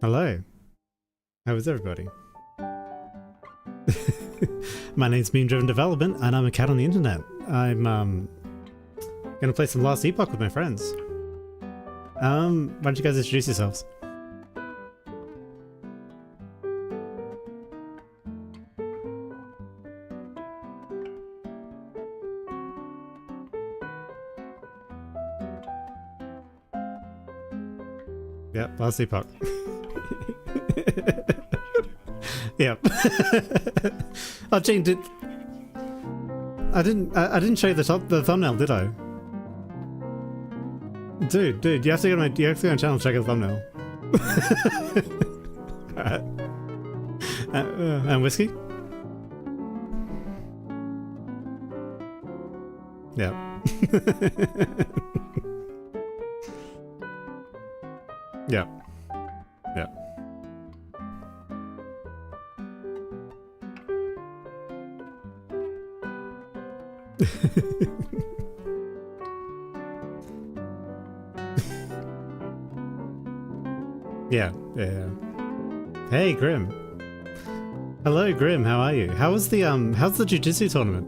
Hello. How is everybody? My name's Meme Driven Development and I'm a cat on the internet. I'm gonna play some Last Epoch with my friends. Why don't you guys introduce yourselves? Yep, Last Epoch. Yep. Oh, Gene, I didn't show you the thumbnail, did I? Dude, you have to go to my channel and check out the thumbnail. And whiskey? Yeah. Yeah. Yeah. Yeah. Hey, Grim. Hello, Grim. How are you? How's the jiu-jitsu tournament?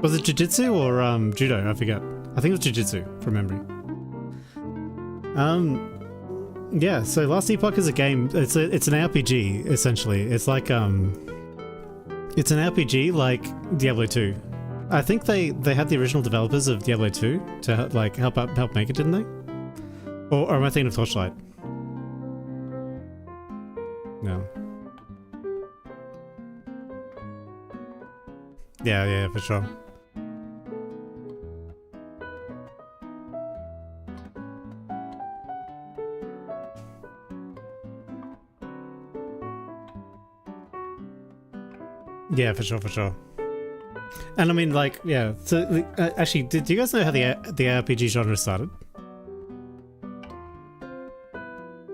Was it jiu-jitsu or judo? I forget. I think it was jiu-jitsu from memory. Yeah. So Last Epoch is a game. It's an RPG essentially. It's like it's an RPG like Diablo 2. I think they had the original developers of Diablo 2 to like help make it, didn't they? Or am I thinking of Torchlight? No. Yeah, for sure. Yeah, for sure. And I mean, like, yeah. So, actually, do you guys know how the RPG genre started?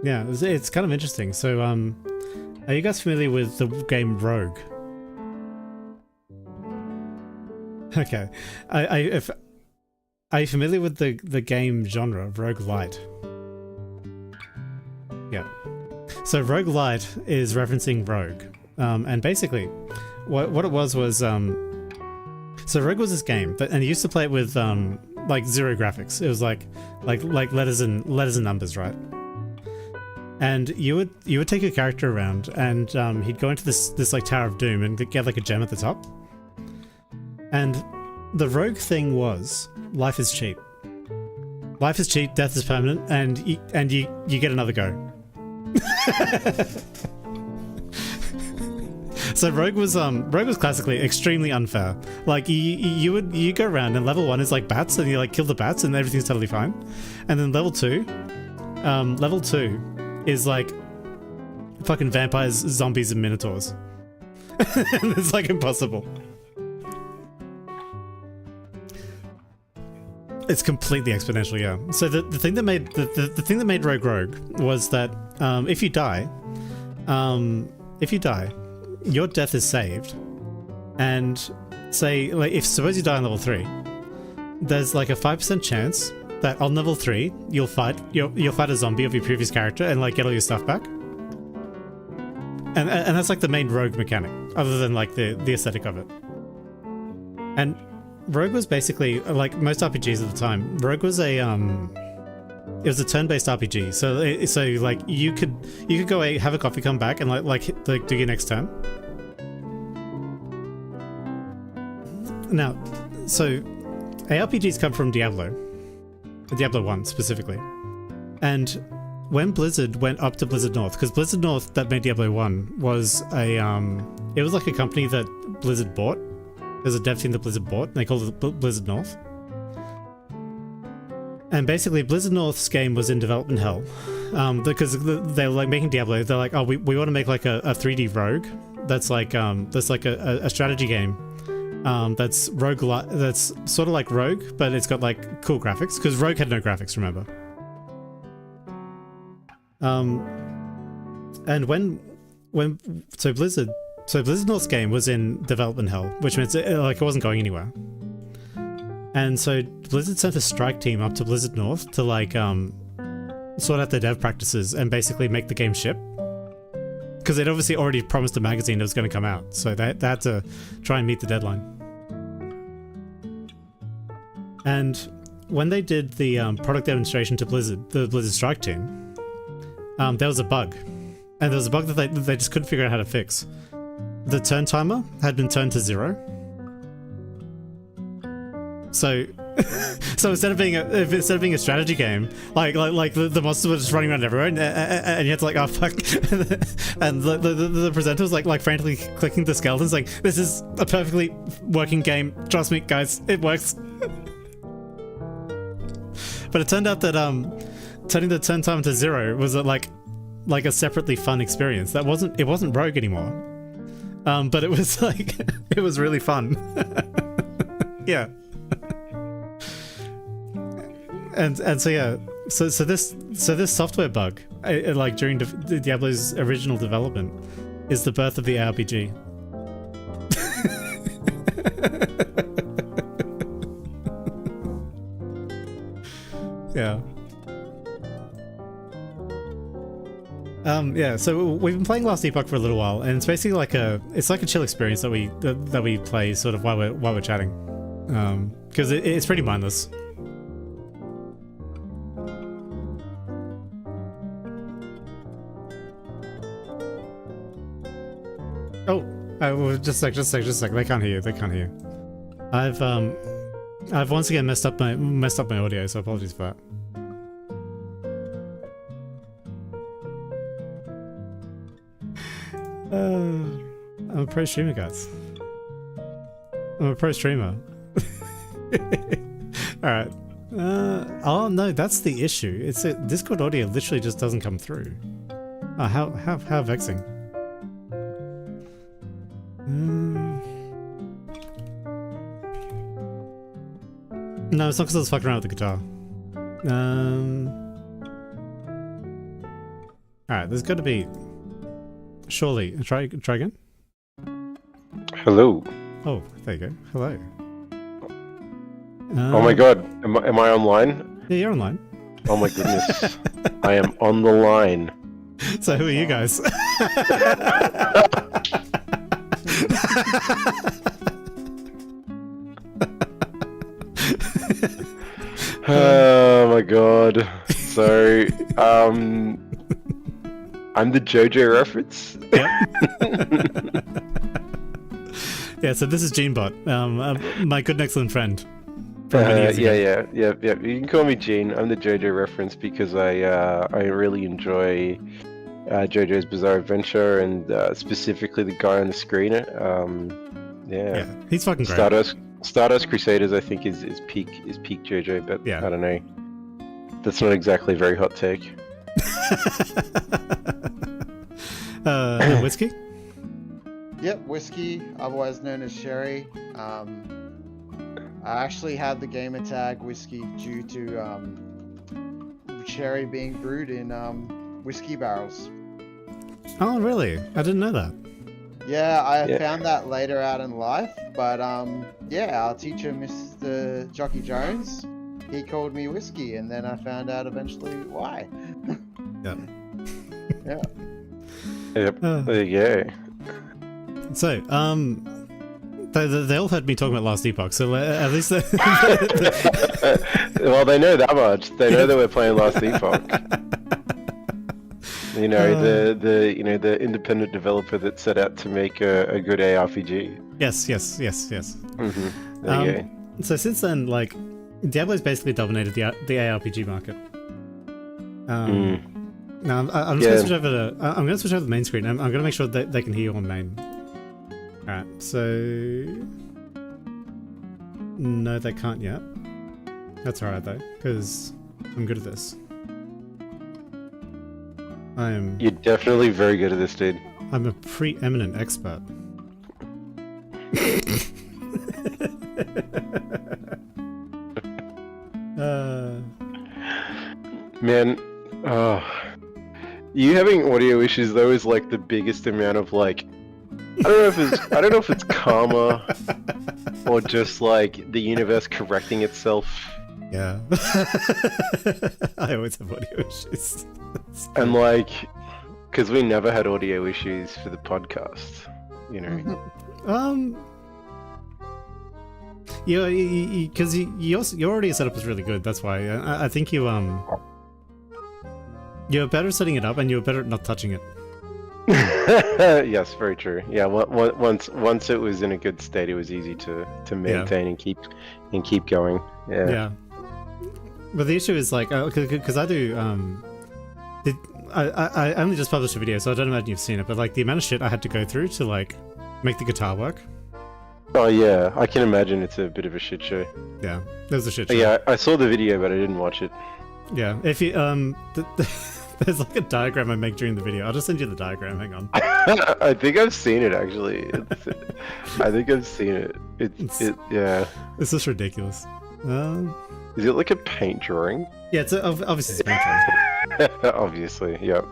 Yeah, it's kind of interesting. So, are you guys familiar with the game Rogue? Okay. Are you familiar with the game genre roguelite? Yeah. So roguelite is referencing Rogue, and basically, what it was so Rogue was this game, and you used to play it with like zero graphics. It was like letters and numbers, right? And you would take your character around, and he'd go into this like Tower of Doom and get like a gem at the top. And the Rogue thing was life is cheap. Life is cheap, death is permanent, and you get another go. So Rogue was classically extremely unfair. Like you go around and level 1 is like bats, and you like kill the bats and everything's totally fine. And then level 2 is like fucking vampires, zombies, and minotaurs. And it's like impossible. It's completely exponential, yeah. So the thing that made the thing that made Rogue was that if you die, your death is saved, and say like suppose you die on level 3, there's like a 5% chance that on level 3 you'll fight a zombie of your previous character and like get all your stuff back. And that's like the main Rogue mechanic, other than like the aesthetic of it. And Rogue was basically like most RPGs at the time. Rogue was it was a turn-based RPG. So like you could go away, have a coffee, come back, and like do your next turn. Now, so ARPGs come from Diablo 1 specifically, and when Blizzard went up to Blizzard North, because Blizzard North that made Diablo 1 was it was like a company that Blizzard bought. There's a dev team that Blizzard bought, and they called it Blizzard North. And basically, Blizzard North's game was in development hell, because they were like making Diablo. They're like, oh, we want to make like a 3D Rogue that's like a strategy game, that's roguelite, that's sort of like Rogue, but it's got like cool graphics, because Rogue had no graphics, remember? And so Blizzard North's game was in development hell, which means it wasn't going anywhere. And so Blizzard sent a strike team up to Blizzard North to like sort out their dev practices and basically make the game ship. because they'd obviously already promised a magazine that was going to come out, so they had to try and meet the deadline. And when they did the product demonstration to Blizzard, the Blizzard Strike team, there was a bug. And there was a bug that they just couldn't figure out how to fix. The turn timer had been turned to 0. So, so instead of being a strategy game, like the monsters were just running around everywhere, and you had to like, oh fuck, and the presenter was like frantically clicking the skeletons, like, this is a perfectly working game. Trust me, guys, it works. But it turned out that turning the turn time to 0 was like a separately fun experience. It wasn't rogue anymore, but it was like it was really fun. Yeah. And so yeah, so this software bug, like during Diablo's original development, is the birth of the ARPG. Yeah. Yeah, so we've been playing Last Epoch for a little while, and it's basically like a chill experience that we play sort of while we're chatting, because it's pretty mindless. Oh, just a sec. They can't hear you. I've once again messed up my audio, so apologies for that. I'm a pro streamer, guys. I'm a pro streamer. Alright. Oh no, that's the issue. It's Discord audio literally just doesn't come through. Oh, how vexing. No, it's not because I was fucking around with the guitar. Alright, there's got to be... Surely. Try again? Hello. Oh, there you go. Hello. Oh my god, am I online? Yeah, you're online. Oh my goodness. I am on the line. So who are you guys? Oh my god. So, I'm the JoJo reference. Yep. Yeah, so this is Genebot, my good and excellent friend. Yeah. You can call me Gene. I'm the JoJo reference because I really enjoy JoJo's Bizarre Adventure and specifically the guy on the screen. Yeah, he's fucking great. Stardust Crusaders, I think, is peak JoJo, but yeah. I don't know. That's not exactly a very hot take. Whiskey? Yep, Whiskey, otherwise known as Sherry. I actually had the gamer tag Whiskey due to Sherry being brewed in whiskey barrels. Oh, really? I didn't know that. Yeah, I found that later out in life, but yeah, our teacher, Mr. Jockey Jones, he called me Whiskey, and then I found out eventually why. Yep. Yeah. Yep. There you go. So, they all heard me talking about Last Epoch, so at least well, they know that much. They know that we're playing Last Epoch. You know, the independent developer that set out to make a good ARPG. Yes. Mm-hmm. There you go. So since then, like, Diablo's basically dominated the ARPG market. Now I'm just gonna switch over to I'm gonna switch over to the main screen. I'm gonna make sure that they can hear you on main. Alright, so no, they can't yet. That's alright though, because I'm good at this. You're definitely very good at this, dude. I'm a preeminent expert. Man, you having audio issues though is like the biggest amount of like, I don't know if it's karma or just like the universe correcting itself. Yeah. I always have audio issues. And like, because we never had audio issues for the podcast, you know. Because your audio setup is really good. That's why I think you're better at setting it up, and you're better at not touching it. Yes, very true. Yeah, once it was in a good state, it was easy to maintain and keep going. Yeah. Yeah. But the issue is like, because I do, I only just published a video, so I don't imagine you've seen it. But like the amount of shit I had to go through to like make the guitar work. Oh yeah, I can imagine it's a bit of a shit show. Yeah, there's a shit show. Yeah, I saw the video, but I didn't watch it. Yeah, if you there's like a diagram I make during the video. I'll just send you the diagram. Hang on. I think I've seen it actually. I think I've seen it. Yeah. It's just ridiculous. Is it like a paint drawing? Yeah, it's obviously it's a paint drawing. Obviously, yep.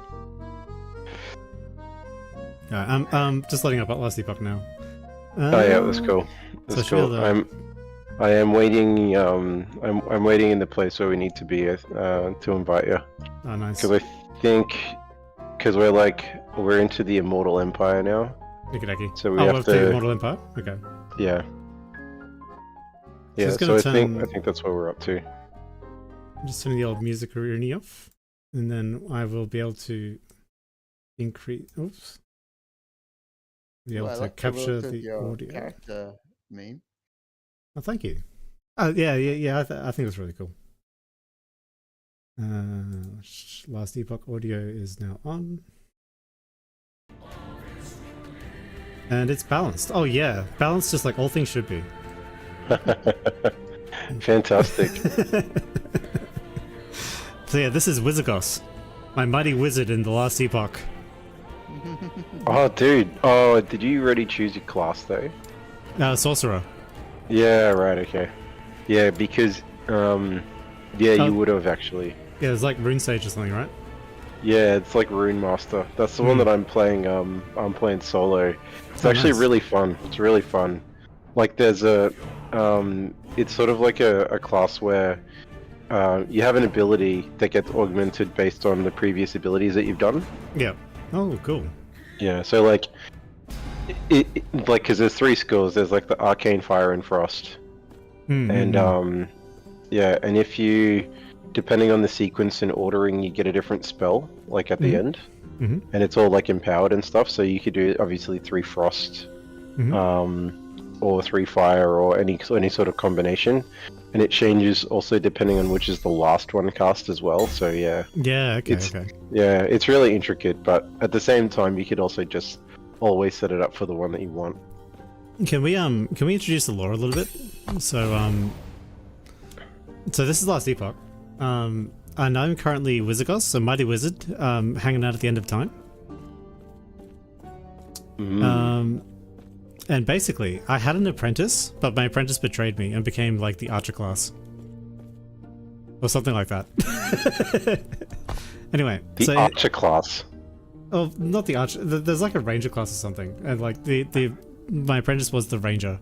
I'm just loading up Last Epoch now. Oh yeah, that's cool. That's cool. I am waiting. I'm waiting in the place where we need to be to invite you. Oh, nice. Because I think we're into the Immortal Empire now. Okey-dokey. So we have to. The Immortal Empire. Okay. Yeah. Yeah. So I think that's what we're up to. I'm just turning the old music arena off, and then I will be able to increase. Oops. Be able to capture the audio. Character meme. Oh, thank you. Yeah. I think that's really cool. Last Epoch audio is now on, and it's balanced. Oh yeah, balanced just like all things should be. Fantastic. So yeah, this is 𝐒𝐤𝐿𝐼, my mighty wizard in the Last Epoch. Oh, dude. Oh, did you already choose your class though? Sorcerer. Yeah, right, okay. Yeah, because, you would have actually. Yeah, it's like Rune Sage or something, right? Yeah, it's like Rune Master. That's the one that I'm playing, I'm playing solo. It's actually nice. really fun. It's really fun. Like, there's a, it's sort of like a class where, you have an ability that gets augmented based on the previous abilities that you've done. Yeah. Oh, cool. Yeah, so like, because there's 3 skills. There's like the Arcane Fire and Frost, and and if you, depending on the sequence and ordering, you get a different spell like at the end, and it's all like empowered and stuff. So you could do obviously 3 Frost, or 3 Fire, or any sort of combination, and it changes also depending on which is the last one cast as well. So yeah. Yeah. Okay. Yeah, it's really intricate, but at the same time, you could also just always set it up for the one that you want. Can we introduce the lore a little bit? So this is Last Epoch. And I'm currently 𝐒𝐤𝐿𝐼, so mighty wizard, hanging out at the end of time. And basically, I had an apprentice, but my apprentice betrayed me and became like the archer class. Or something like that. Anyway. The archer class? Oh, not the archer. There's like a ranger class or something. And like my apprentice was the ranger.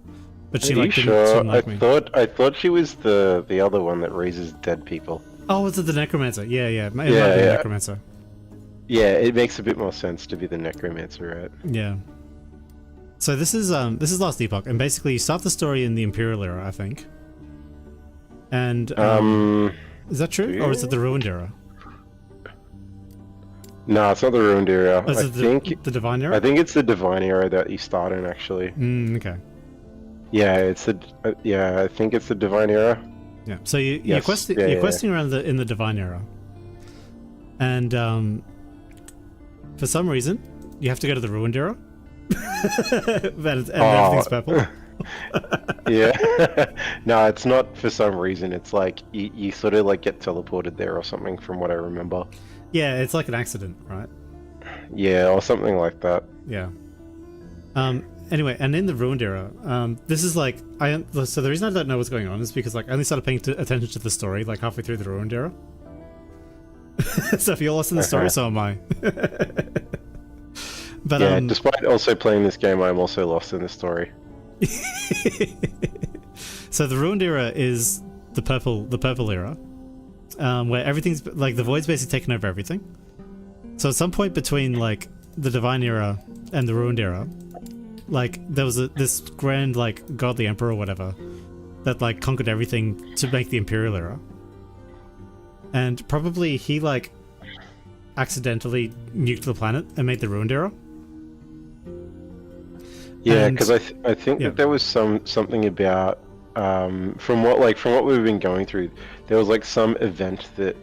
But she like didn't like me. I thought she was the other one that raises dead people. Oh, was it the necromancer? Yeah. It might be the necromancer. Yeah, it makes a bit more sense to be the necromancer, right? Yeah. So this is Last Epoch, and basically you start the story in the Imperial era, I think. And is that true, or is it the Ruined era? No, it's not the Ruined era. Oh, I think the Divine era. I think it's the Divine era that you start in, actually. Okay. Yeah, it's the I think it's the Divine era. Yeah. So you're questing around in the Divine era, and for some reason you have to go to the Ruined era. and everything's purple. Yeah. No, it's not for some reason. It's like you sort of like get teleported there or something, from what I remember. Yeah, it's like an accident, right? Yeah, or something like that. Yeah. Anyway, and in the Ruined era, this is like so the reason I don't know what's going on is because like I only started paying attention to the story like halfway through the Ruined era. So if you're lost in the story, so am I. But yeah, despite also playing this game, I'm also lost in the story. So the Ruined era is the purple era, where everything's like the Void's basically taken over everything, So at some point between like the Divine Era and the Ruined Era, like there was this grand like godly emperor or whatever that like conquered everything to make the Imperial Era. And probably he like accidentally nuked the planet and made the Ruined Era. Yeah, because I think that there was something about from what we've been going through, there was like some event that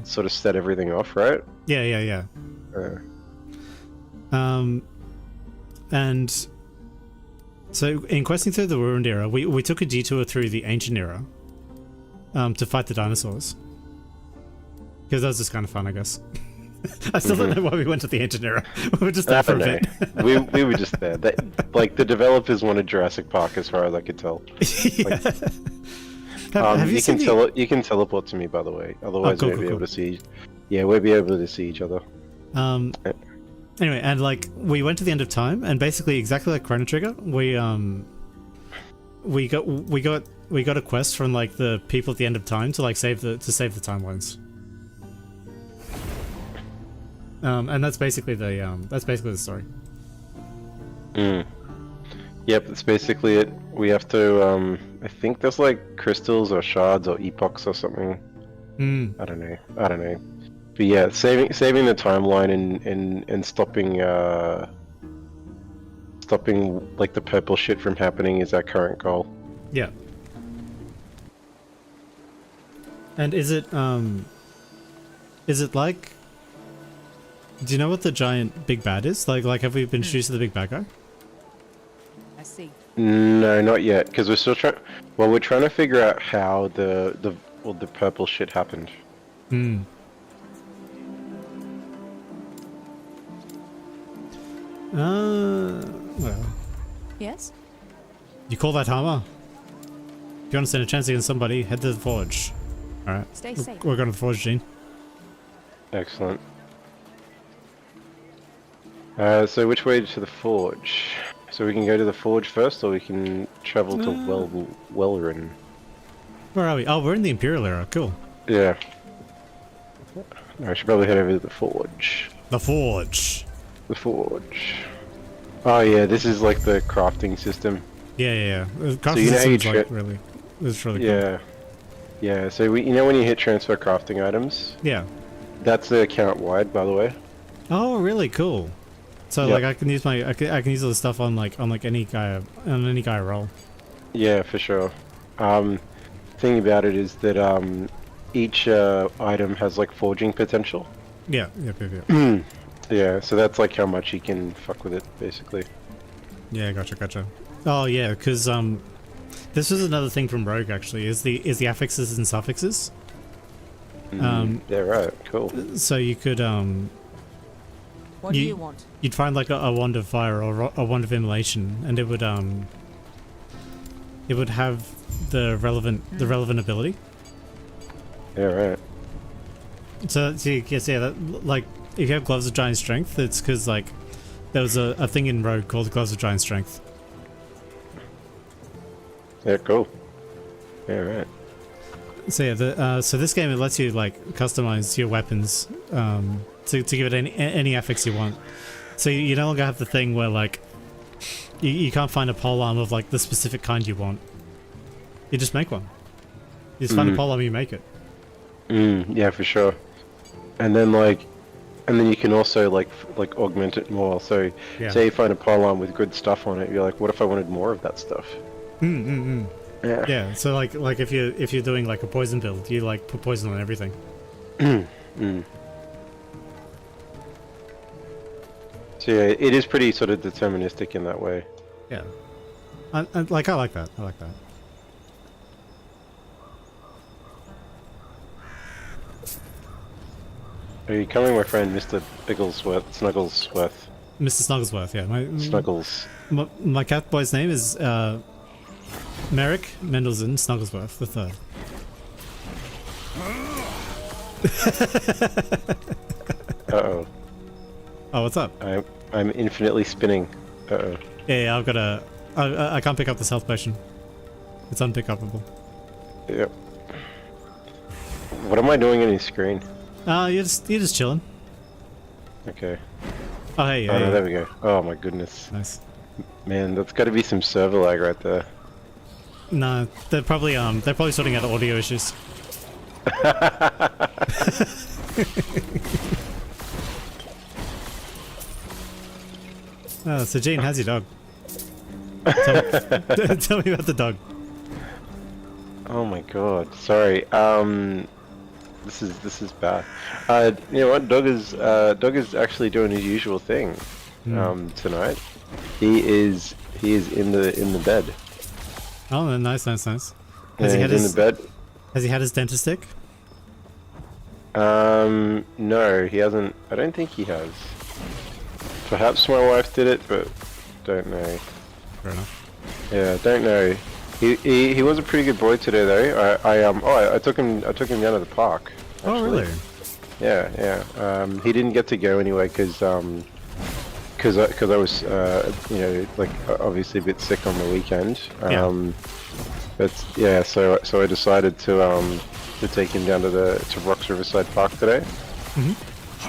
sort of set everything off, right? Yeah. And so in questing through the Ruined Era, we took a detour through the Ancient Era to fight the dinosaurs. Because that was just kind of fun, I guess. I still don't know why we went to the Ancient Era. We were just there for a bit. we were just there. Like the developers wanted Jurassic Park, as far as I could tell. Yeah. Like, you can teleport to me, by the way. Otherwise, we won't be able to see. Yeah, we'll be able to see each other. Anyway, and like we went to the end of time, and basically exactly like Chrono Trigger, we got a quest from like the people at the end of time to like save the timelines. And that's basically the story. Yep, that's basically it. We have to I think there's like crystals or shards or epochs or something. I don't know. But yeah, saving the timeline and stopping like the purple shit from happening is our current goal. Yeah. And is it like, do you know what the giant big bad is? Like have we been introduced to the big bad guy? I see. No, not yet, because we're still trying. Well, we're trying to figure out how the purple shit happened. Well. Yes? You call that hammer? If you want to stand a chance against somebody, head to the forge. Alright. Stay safe. We're going to the forge, Gene. Excellent. So which way to the forge? So we can go to the forge first, or we can travel to Welrin. Where are we? Oh, we're in the Imperial Era. Cool. Yeah. I should probably head over to the forge. The forge. The forge. Oh yeah, this is like the crafting system. Yeah. Crafting so you know how you it's really cool. Yeah. So you know when you hit transfer crafting items? Yeah. That's the account wide, by the way. Oh, really cool. So like I can use I can use all the stuff on any guy I roll. Yeah, for sure. Thing about it is that each item has like forging potential. Yeah. Yeah, so that's like how much you can fuck with it, basically. Yeah, gotcha. Oh yeah, because this was another thing from Rogue actually, is the affixes and suffixes. Yeah, right. Cool. So you could What do you want? You'd find like a wand of fire or a wand of immolation, and it would have the relevant ability. Yeah, right. So yes, that, like if you have gloves of giant strength, it's because like there was a thing in Rogue called gloves of giant strength. Yeah, cool. Yeah, right. So yeah, so this game, it lets you like customize your weapons to give it any affix you want. So you no longer have the thing where like you can't find a polearm of like the specific kind you want. You just make one. You just find a polearm, you make it. Yeah, for sure. And then you can also like augment it more. So say you find a polearm with good stuff on it, you're like, what if I wanted more of that stuff? Yeah. So like if you're doing like a poison build, you like put poison on everything. So yeah, it is pretty sort of deterministic in that way. Yeah. I like that. I like that. Are you coming, my friend, Mr. Snugglesworth? Mr. Snugglesworth, yeah. Snuggles. My cat boy's name is Merrick Mendelsohn Snugglesworth III. Uh-oh. Oh, what's up? I'm infinitely spinning. Uh-oh. Yeah, I've got I can't pick up this health potion. It's unpickupable. Yep. What am I doing on his screen? You're just chilling. Okay. Oh, hey, Oh, hey. no, there we go. Oh my goodness. Nice. Man, that's got to be some server lag right there. No, they're probably sorting out audio issues. Oh, so Gene, how's your dog? Tell me about the dog. Oh my god. Sorry. This is bad. You know what? Dog is actually doing his usual thing. Tonight. He is in the bed. Oh, nice. Has Yeah, he had he's his in the bed. Has he had his dentist stick? No, he hasn't. I don't think he has. Perhaps my wife did it, but don't know. Fair enough. Yeah, don't know. He was a pretty good boy today though. I took him down to the park. Actually. Oh really? Yeah. He didn't get to go anyway because I was you know, like obviously a bit sick on the weekend. But yeah, so I decided to take him down to Rocks Riverside Park today.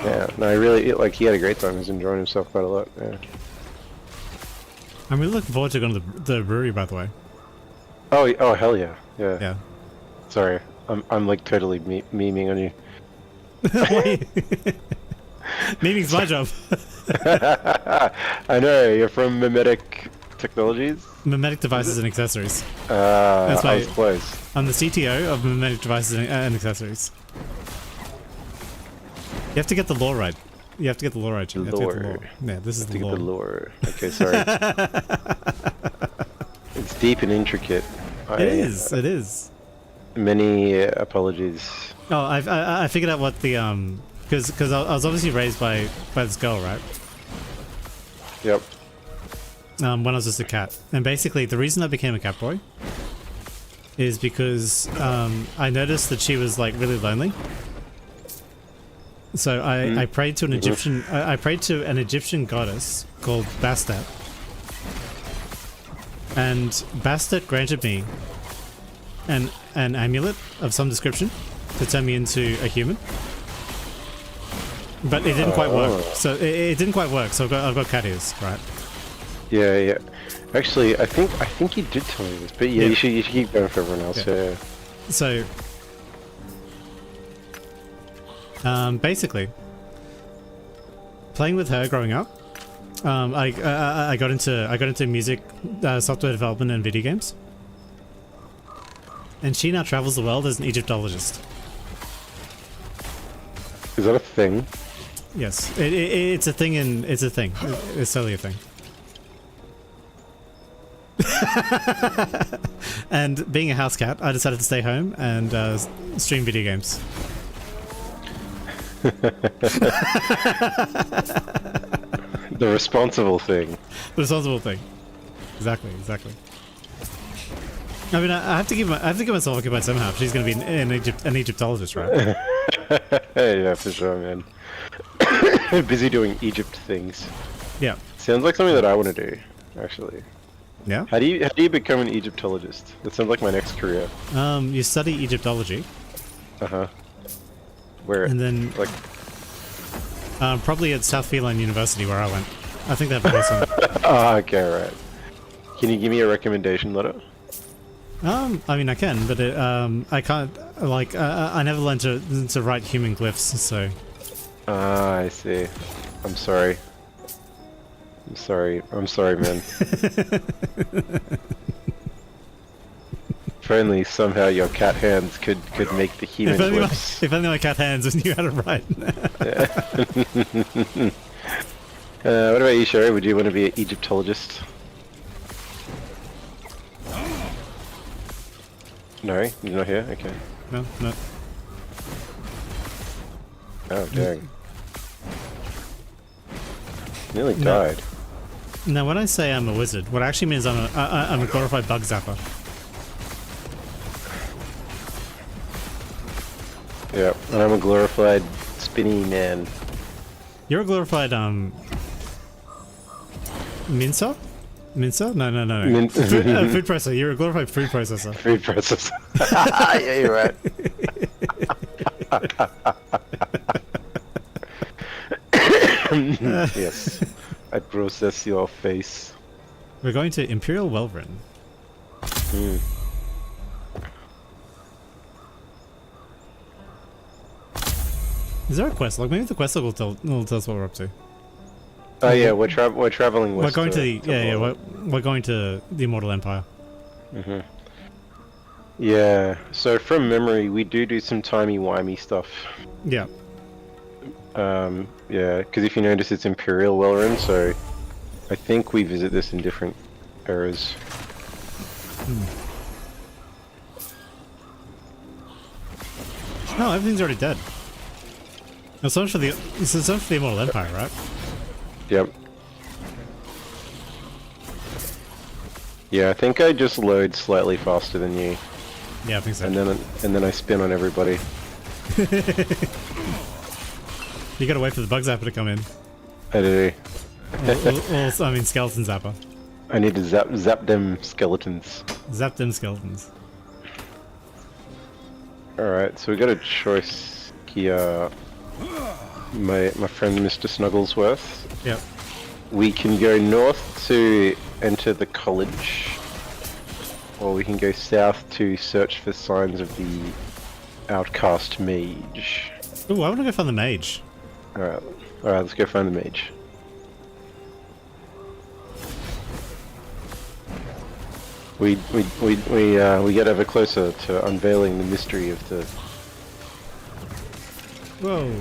Yeah, no, I really he had a great time. He's enjoying himself quite a lot. Yeah. I'm really looking forward to going to the brewery, by the way. Oh hell yeah. Yeah. Sorry, I'm like totally memeing on you. Meming's my job. I know, you're from Mimetic Technologies? Mimetic Devices and Accessories. That's I was close. I'm the CTO of Mimetic Devices and Accessories. You have to get the lore right. You have to get the lore right. Lore. Yeah, this is the lore. The lore. Okay, sorry. It's deep and intricate. It is. Many apologies. Oh, I figured out what the because I was obviously raised by this girl, right? Yep. When I was just a cat, and basically the reason I became a cat boy is because I noticed that she was like really lonely. So I prayed to an Egyptian. I prayed to an Egyptian goddess called Bastet, and Bastet granted me an amulet of some description to turn me into a human. But it didn't quite work. So it didn't quite work. So I've got cat ears, right? Yeah. Actually, I think you did tell me this, but yeah, you should keep going for everyone else. Yeah. So basically, playing with her growing up, I got into music, software development, and video games, and she now travels the world as an Egyptologist. Is that a thing? Yes, it's a thing, and it's a thing. It's totally a thing. And being a house cat, I decided to stay home and stream video games. The responsible thing. The responsible thing. Exactly. I mean, I have to keep myself occupied somehow. She's going to be an Egyptologist, right? Yeah, for sure, man. Busy doing Egypt things. Yeah. Sounds like something that I want to do, actually. Yeah. How do you become an Egyptologist? That sounds like my next career. You study Egyptology. Where? And then like. Probably at South Feline University, where I went. I think they have a place on. Oh, okay, right. Can you give me a recommendation letter? I mean, I can, but I can't. Like, I never learned to write human glyphs, so. I see. I'm sorry. I'm sorry, man. If only somehow your cat hands could make the human glyphs. If only my cat hands knew how to write. What about you, Sherry? Would you want to be an Egyptologist? No? You're not here? Okay. No. Oh, dang. Nearly died. Now, when I say I'm a wizard, what it actually means I'm a glorified bug zapper. Yeah, and I'm a glorified spinny man. You're a glorified mincer? Mincer? No. Food processor. You're a glorified food processor. Food processor. Yeah, you're right. Yes. I process your face. We're going to Imperial Welrun. Is there a quest log? Maybe the quest log will tell us what we're up to. Oh yeah, we're traveling west. We're going to the we're going to the Immortal Empire. Yeah. So from memory, we do some timey-wimey stuff. Yeah. Yeah, because if you notice, it's Imperial Welrun, so I think we visit this in different eras. No, everything's already dead. It's so much for the Immortal Empire, right? Yep. Yeah, I think I just load slightly faster than you. Yeah, I think so. And then I spin on everybody. You gotta wait for the bug zapper to come in. I do. I mean, skeleton zapper. I need to zap them skeletons. Zap them skeletons. Alright, so we got a choice here. My friend Mr. Snugglesworth. Yep. We can go north to enter the college, or we can go south to search for signs of the outcast mage. Ooh, I wanna go find the mage. Alright, let's go find the mage. We get ever closer to unveiling the mystery of the. Whoa.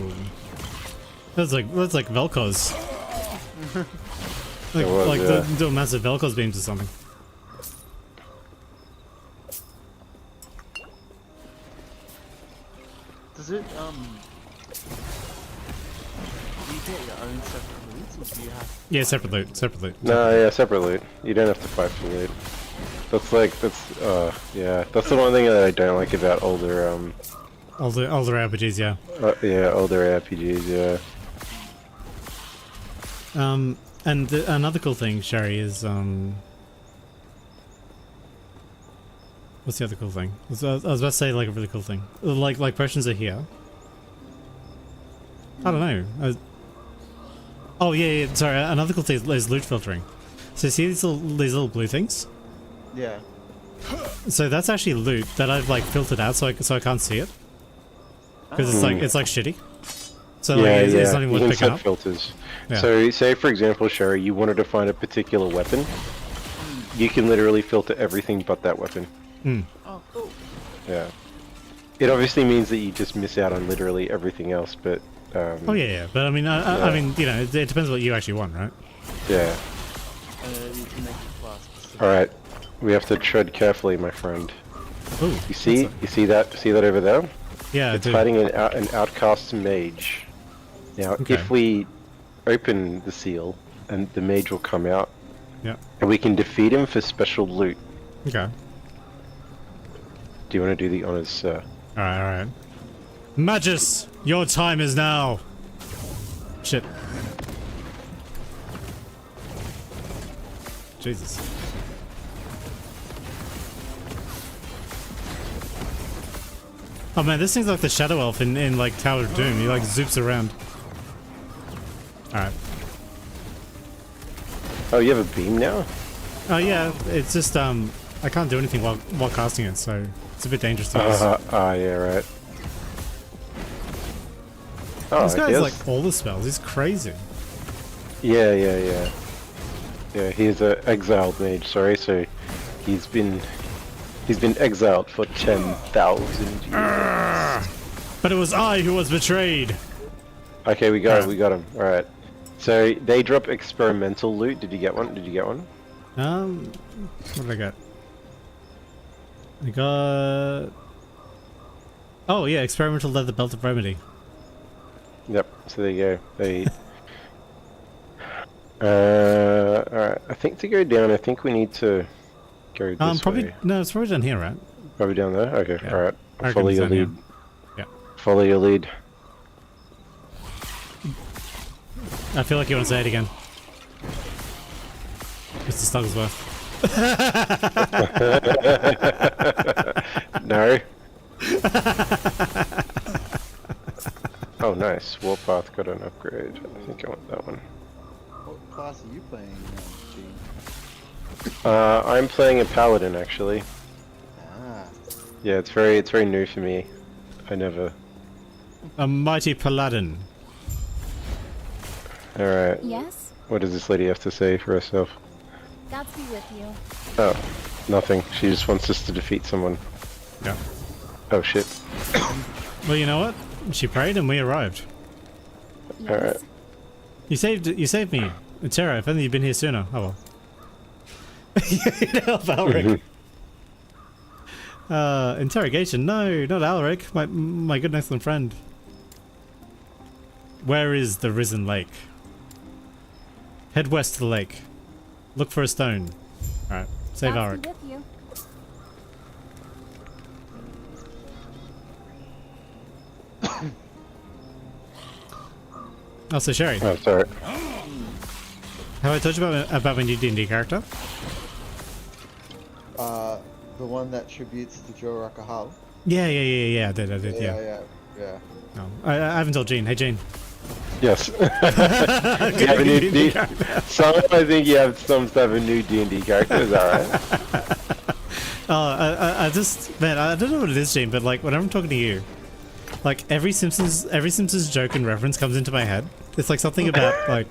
That's like Vel'Koz. Do massive Vel'Koz beams or something. Does it, do you get your own separate loots, or do you have... Yeah, separate loot. No, yeah, separate loot. You don't have to fight for loot. That's yeah, that's the one thing that I don't like about older, older RPGs, yeah. yeah, older RPGs, yeah. And another cool thing, Sherry, is, what's the other cool thing? I was about to say, like, a really cool thing. Like potions are here. I don't know. Oh, yeah, sorry, another cool thing is loot filtering. So see these little blue things? Yeah. So that's actually loot that I've, like, filtered out so I can't see it. Because it's like shitty. So like, it's not even worth picking up. Filters. Yeah. So say for example, Sherry, you wanted to find a particular weapon. You can literally filter everything but that weapon. Oh, cool. Yeah. It obviously means that you just miss out on literally everything else, but. Oh yeah. But I mean, I mean, you know, it depends what you actually want, right? Yeah. You can make it class specific. All right. We have to tread carefully, my friend. Ooh, You see that over there? Yeah, It's hiding an outcast mage. Now, if we open the seal, and the mage will come out, and we can defeat him for special loot. Okay. Do you want to do the honors, sir? All right. Magus, your time is now. Shit. Jesus. Oh man, this thing's like the Shadow Elf in like Tower of Doom. He like zoops around. Alright. Oh, you have a beam now? Oh yeah, it's just I can't do anything while casting it, so it's a bit dangerous to use. Yeah, right. Oh, this guy's like all the spells, he's crazy. Yeah. Yeah, he's an exiled mage, sorry, so he's been exiled for 10,000 years. But it was I who was betrayed. Okay, we got him. Alright. So they drop experimental loot. Did you get one? What did I get? I got... Oh yeah, experimental leather belt of remedy. Yep, so there you go. Alright, I think to go down, I think we need to go this way. No, it's probably down here, right? Probably down there? Okay, Yeah. alright. I Follow reckon your it's lead. down here. Follow your lead. I feel like you want to say it again. Mr. Stugglesworth. No. Oh nice. Warpath got an upgrade. I think I want that one. What class are you playing, Gene? I'm playing a paladin actually. Ah. Yeah, it's very new for me. I never. A mighty paladin. All right. Yes? What does this lady have to say for herself? Gods be with you. Oh, nothing. She just wants us to defeat someone. Yeah. Oh shit. Well, you know what? She prayed and we arrived. Yes? Alright. You saved me. Eterra, if only you'd been here sooner. Oh well. Alric. Interrogation. No, not Alric. My good and excellent friend. Where is the risen lake? Head west to the lake. Look for a stone. Alright, save Gods Alric. be with you. Oh, so Sherry, Oh, sorry. have I told you about my new D&D character? The one that tributes to Joe Rakahal. Yeah, I did, yeah. Yeah. No, I haven't told Jean. Hey, Jean. Yes. You have a new D. I think you have some type of new D&D character. Is that right? I just, man, I don't know what it is, Jean, but like whenever I'm talking to you, like every Simpsons joke and reference comes into my head. It's like something about like.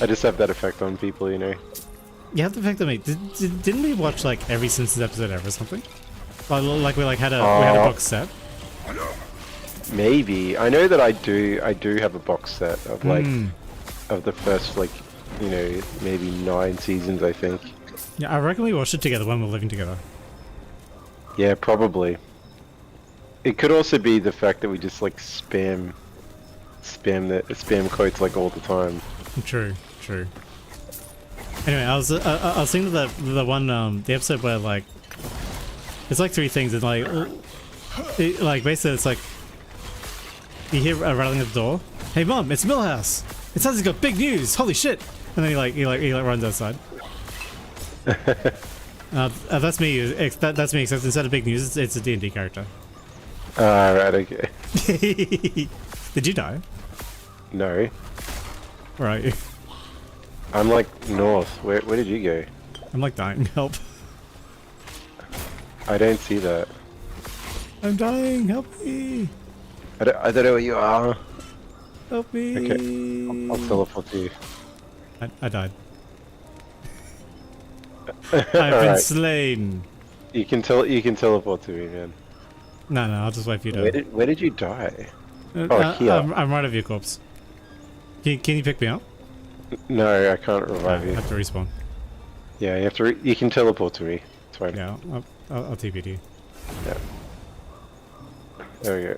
I just have that effect on people, you know. You have the fact that didn't we watch like every Simpsons episode ever or something? Like we had a box set. Maybe. I know that I do have a box set of like of the first like, you know, maybe 9 seasons, I think. Yeah, I reckon we watched it together when we were living together. Yeah, probably. It could also be the fact that we just like spam quotes like all the time. True. Anyway, I was thinking of the one the episode where like it's like 3 things and like basically it's like you hear a rattling at the door. Hey mom, it's Millhouse. It sounds like he's got big news. Holy shit! And then he runs outside. That's me. That's me. Except instead of big news, it's a D&D character. Right, okay. Did you die? No. Where are you? I'm like north. Where did you go? I'm like dying. Help! I don't see that. I'm dying. Help me! I don't know where you are. Help me! Okay. I'll teleport to you. I died. I've been slain. You can teleport to me, man. No, I'll just wait for you to. Where did you die? Here. I'm right of your corpse. Can you pick me up? No, I can't revive I you. have to respawn. Yeah, you have to. You can teleport to me. It's fine. Yeah, I'll TP to you. Yeah. There we go.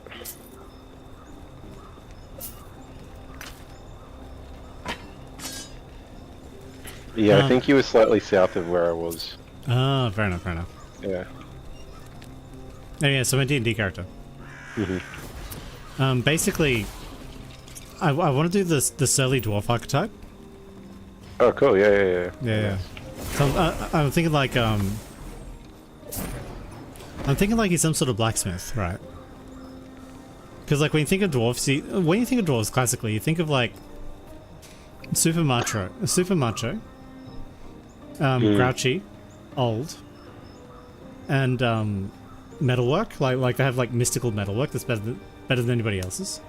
Yeah, I think you were slightly south of where I was. Ah, fair enough. Yeah. Oh yeah, so my D&D character. Basically, I want to do the surly dwarf archetype. Oh, cool. Yeah. Yeah. So I'm thinking like he's some sort of blacksmith, right? Because like when you think of dwarves, classically, you think of like super macho, grouchy, old, and metalwork. Like they have like mystical metalwork that's better than anybody else's.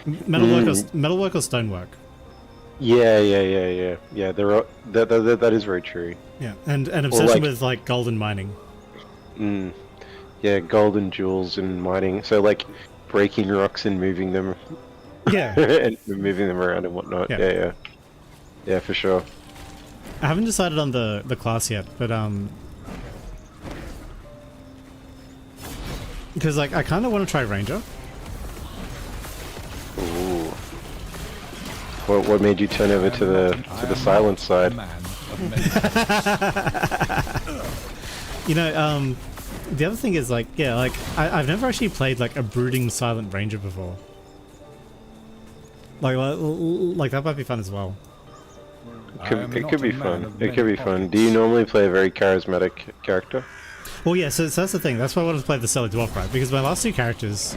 Metalwork or stonework. Yeah. That is very true. Yeah, and an obsession with like gold and mining. Yeah, gold and jewels and mining. So like breaking rocks and moving them. Yeah. And moving them around and whatnot. Yeah, for sure. I haven't decided on the class yet, but because like I kind of want to try ranger. Ooh. What made you turn over to the silent side? You know, the other thing is like, yeah, like I've never actually played like a brooding silent ranger before. Like that might be fun as well. It could be fun. It could be fun. Do you normally play a very charismatic character? Well, yeah, so that's the thing. That's why I wanted to play the Stellar Dwarf, right? Because my last two characters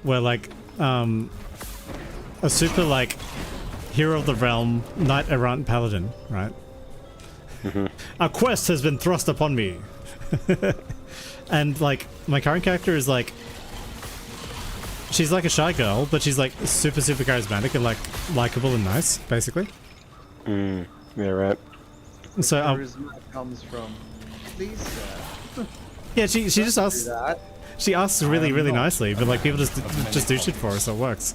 were like a super like hero of the realm, knight errant paladin, right? A quest has been thrust upon me. And like my current character is like, she's like a shy girl, but she's like super charismatic and like likable and nice, basically. Yeah, right. So Charisma comes from, please, sir. yeah, she just asks. Do that. She asks really nicely, but like people just do shit for her, so it works.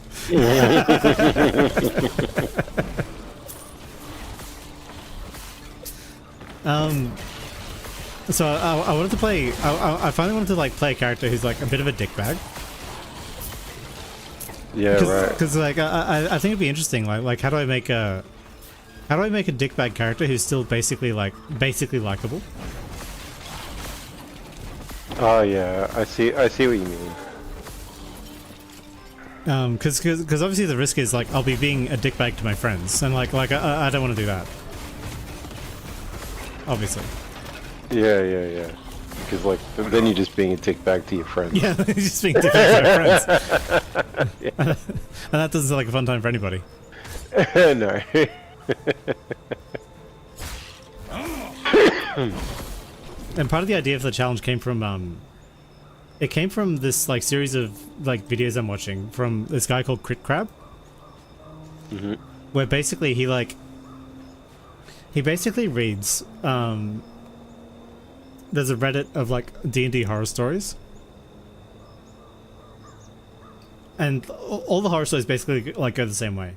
So I wanted to play. I finally wanted to like play a character who's like a bit of a dickbag. Yeah, right. Because like I think it'd be interesting. Like how do I make a dickbag character who's still basically likable? Oh yeah, I see what you mean. Because obviously the risk is like I'll be being a dickbag to my friends, and like I don't want to do that. Obviously. Yeah. Because like then you're just being a dick back to your friends. Yeah, just being a dickbag to my friends. Yeah. And that doesn't sound like a fun time for anybody. No. And part of the idea of the challenge came from it came from this like series of like videos I'm watching from this guy called Crit Crab, where basically he basically reads there's a Reddit of like D&D horror stories, and all the horror stories basically like go the same way.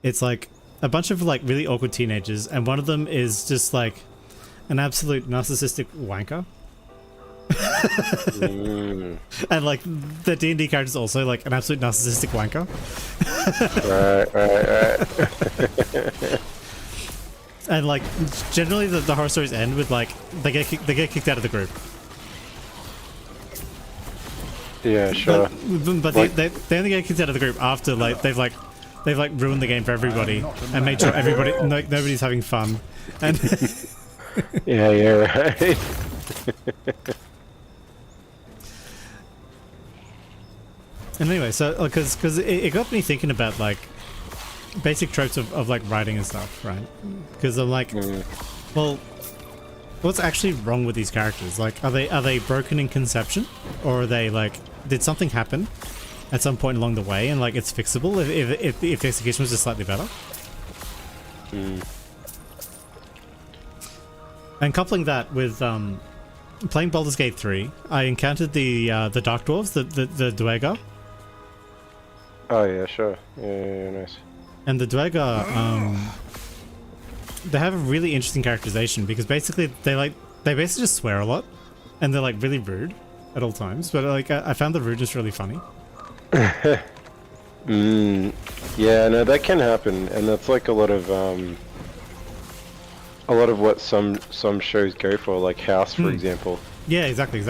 It's like a bunch of like really awkward teenagers, and one of them is just like an absolute narcissistic wanker. And like the D&D character is also like an absolute narcissistic wanker. Right. And like generally the horror stories end with like they get kicked out of the group. Yeah, sure. But Like, they only get kicked out of the group after like they've ruined the game for everybody and made sure nobody's having fun. And yeah, right. and anyway, so because it got me thinking about like basic tropes of like writing and stuff, right? Because I'm like, well, what's actually wrong with these characters? Like, are they broken in conception, or are they like, did something happen at some point along the way and like it's fixable if the execution was just slightly better? And coupling that with playing Baldur's Gate 3, I encountered the Dark Dwarves, the Dwegar. Oh yeah, sure. Yeah, nice. And the Dwegar, they have a really interesting characterization because basically they basically just swear a lot, and they're like really rude at all times. But like I found the rudeness really funny. Yeah, no, that can happen, and that's like a lot of what some shows go for, like House, for example. Yeah, exactly.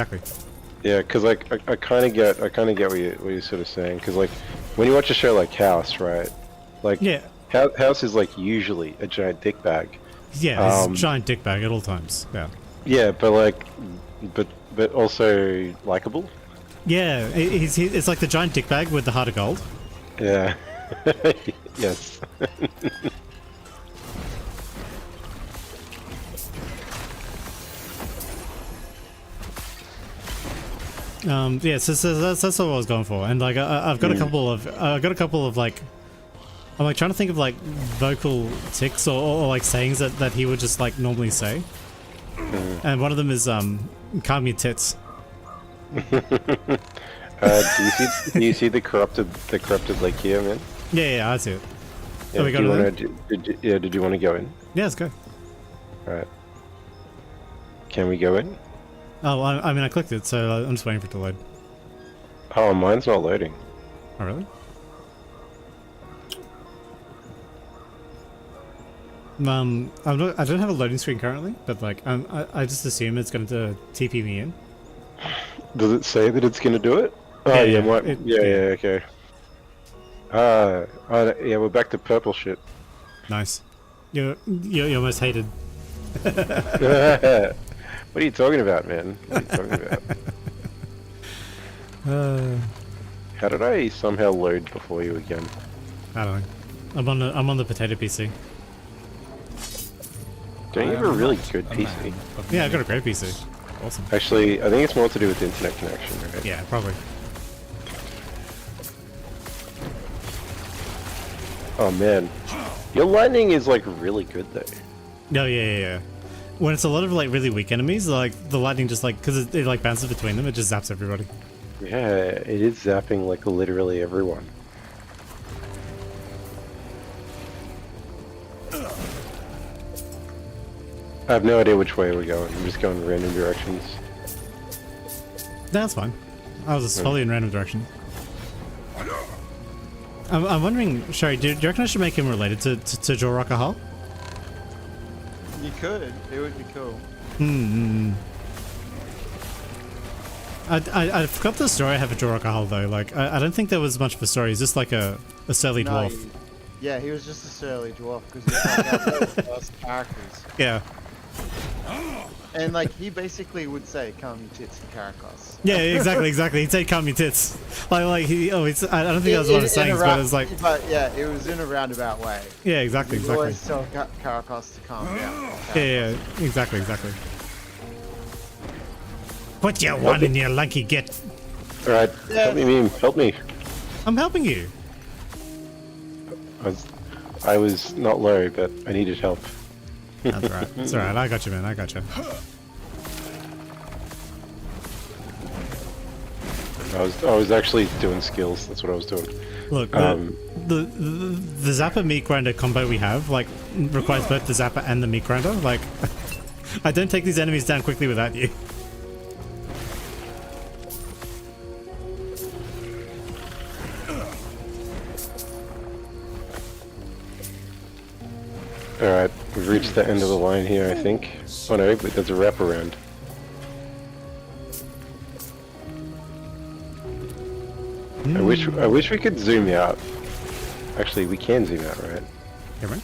Yeah, because like I kind of get what you're sort of saying, because like when you watch a show like House, right? Like yeah, House is like usually a giant dick bag. Yeah, he's a giant dick bag at all times. Yeah. Yeah, but like, but also likable. Yeah, it's like the giant dick bag with the heart of gold. Yeah. Yes. Yeah, so that's what I was going for, and like I've got a couple of like, I'm like trying to think of like vocal tics or like sayings that he would just like normally say, and one of them is calm your tits. Do you see the corrupted lake here, man? Yeah, I see it. Yeah, we did you want to go in? Yeah, let's go. Alright. Can we go in? Oh, I mean I clicked it, so I'm just waiting for it to load. Oh, mine's not loading. Oh really? I don't have a loading screen currently, but like I just assume it's going to TP me in. Does it say that it's going to do it? Oh yeah, okay. Yeah, we're back to purple shit. Nice. You're most hated. What are you talking about, man? What are you talking about? How did I somehow load before you again? I don't know. I'm on the potato PC. Don't you have a really good PC? Yeah, I've got a great PC. Awesome. Actually, I think it's more to do with the internet connection, right? Yeah, probably. Oh man, your lightning is like really good though. No, yeah. When it's a lot of like really weak enemies, like the lightning just like because it like bounces between them, it just zaps everybody. Yeah, it is zapping like literally everyone. I have no idea which way we're going. I'm just going random directions. That's fine. I was just following random direction. I'm wondering, Sherry, do you reckon I should make him related to Joraka Hull? You could. It would be cool. I forgot the story I have for Joraka Hull though. Like, I don't think there was much of a story. He's just like a surly dwarf. Yeah, he was just a surly dwarf because he's like one of the first characters. Yeah. And like he basically would say, "Calm your tits for Caracos." Yeah, exactly. He'd say, "Calm your tits." Like he. Oh, it's. I don't think that was one of the sayings, but it was like. But yeah, it was in a roundabout way. Yeah, exactly. You always tell Caracos to calm down. Yeah, exactly. What you want in your lunky git? All right, help me, meme. Help me. I'm helping you. I was not low, but I needed help. That's alright. It's alright. I got you, man. I got you. I was actually doing skills. That's what I was doing. Look, the Zapper meat grinder combo we have like requires both the Zapper and the meat grinder. Like, I don't take these enemies down quickly without you. Alright, we've reached the end of the line here, I think. Oh no, but there's a wraparound. I wish we could zoom out. Actually, we can zoom out, right? Yeah, right?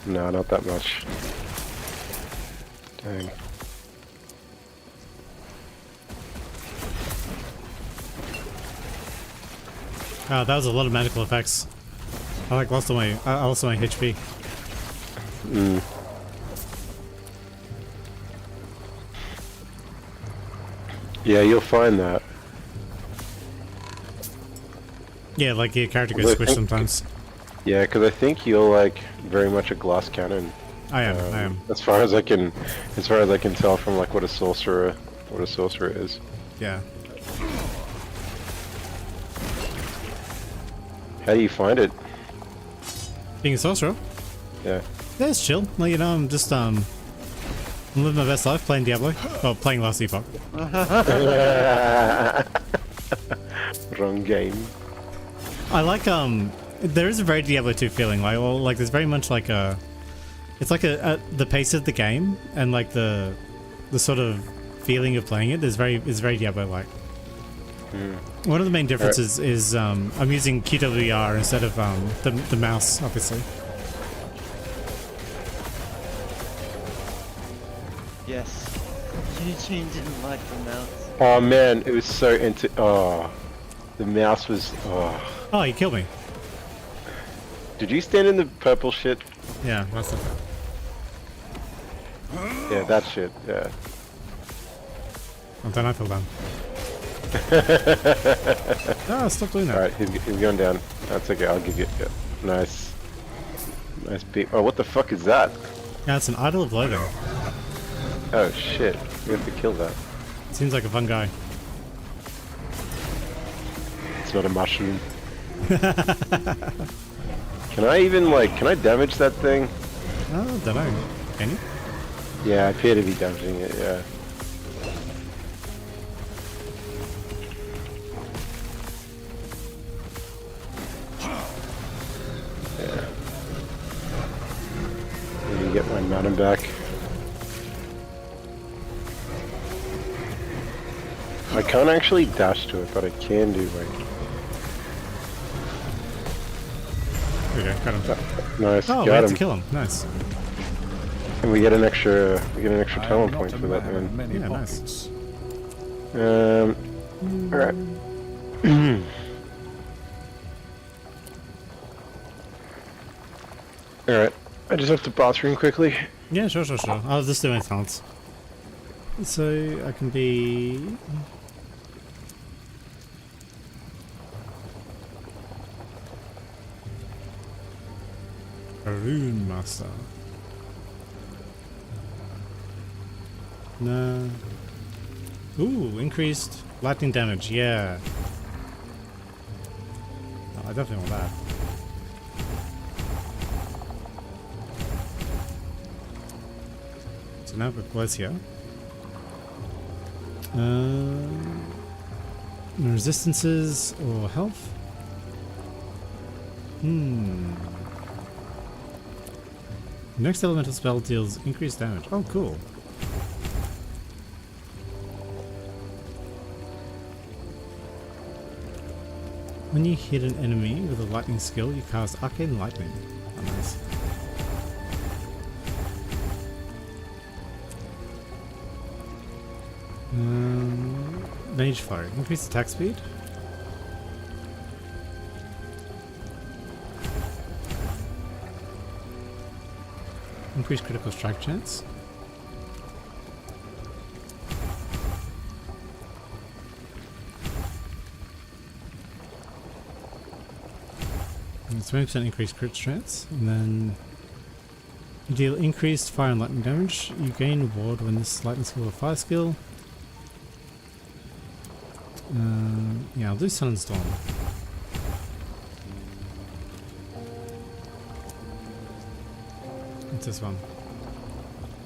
No, not that much. Dang. Oh, that was a lot of magical effects. I like lost all my HP. Yeah, you'll find that. Yeah, like your character gets squished sometimes. Yeah, because I think you're like very much a glass cannon. I am. As far as I can tell from like what a sorcerer is. Yeah. How do you find it? Being a sorcerer? Yeah. Yeah, it's chill. Like, you know, I'm just I'm living my best life playing Diablo. Well, playing Last Epoch. Wrong game. I like there is a very Diablo 2 feeling. Like there's very much like a, it's like the pace of the game and like the sort of feeling of playing it is very Diablo like. One of the main differences is I'm using QWR instead of the mouse, obviously. Yes. Eugene didn't like the mouse. Oh man, it was so the mouse was Oh, you killed me. Did you stand in the purple shit? Yeah, that's the. Yeah, that shit. Yeah. Then I fell down. Oh, stop doing that. Alright, he's going down. That's okay, I'll give you it. Nice. Nice beat. Oh, what the fuck is that? Yeah, it's an idol of loathing. Oh shit, we have to kill that. Seems like a fun guy. It's not a mushroom. Can I damage that thing? Oh, don't know. Can you? Yeah, I appear to be damaging it, yeah. Yeah. Let me get my madam back. I can't actually dash to it, but I can do like... There we go, got him. Nice, Oh, we got had him. to kill him. Nice. And we get an extra talent point for that, man. Yeah, nice. Alright. Alright. I just have to bathroom quickly. Yeah, sure. I'll just do my talents. So I can be. A rune master. No. Ooh, increased lightning damage. Yeah. Oh, I definitely want that. So now we've got Glacier. Resistances or health? Next elemental spell deals increased damage. Oh, cool. When you hit an enemy with a lightning skill, you cast Arcane Lightning. Oh, nice. Mage Fire. Increased attack speed. Increased critical strike chance. And 20% increased crit chance. And then you deal increased fire and lightning damage. You gain ward when this lightning skill or fire skill. Yeah, I'll do Sun and Storm. What's this one?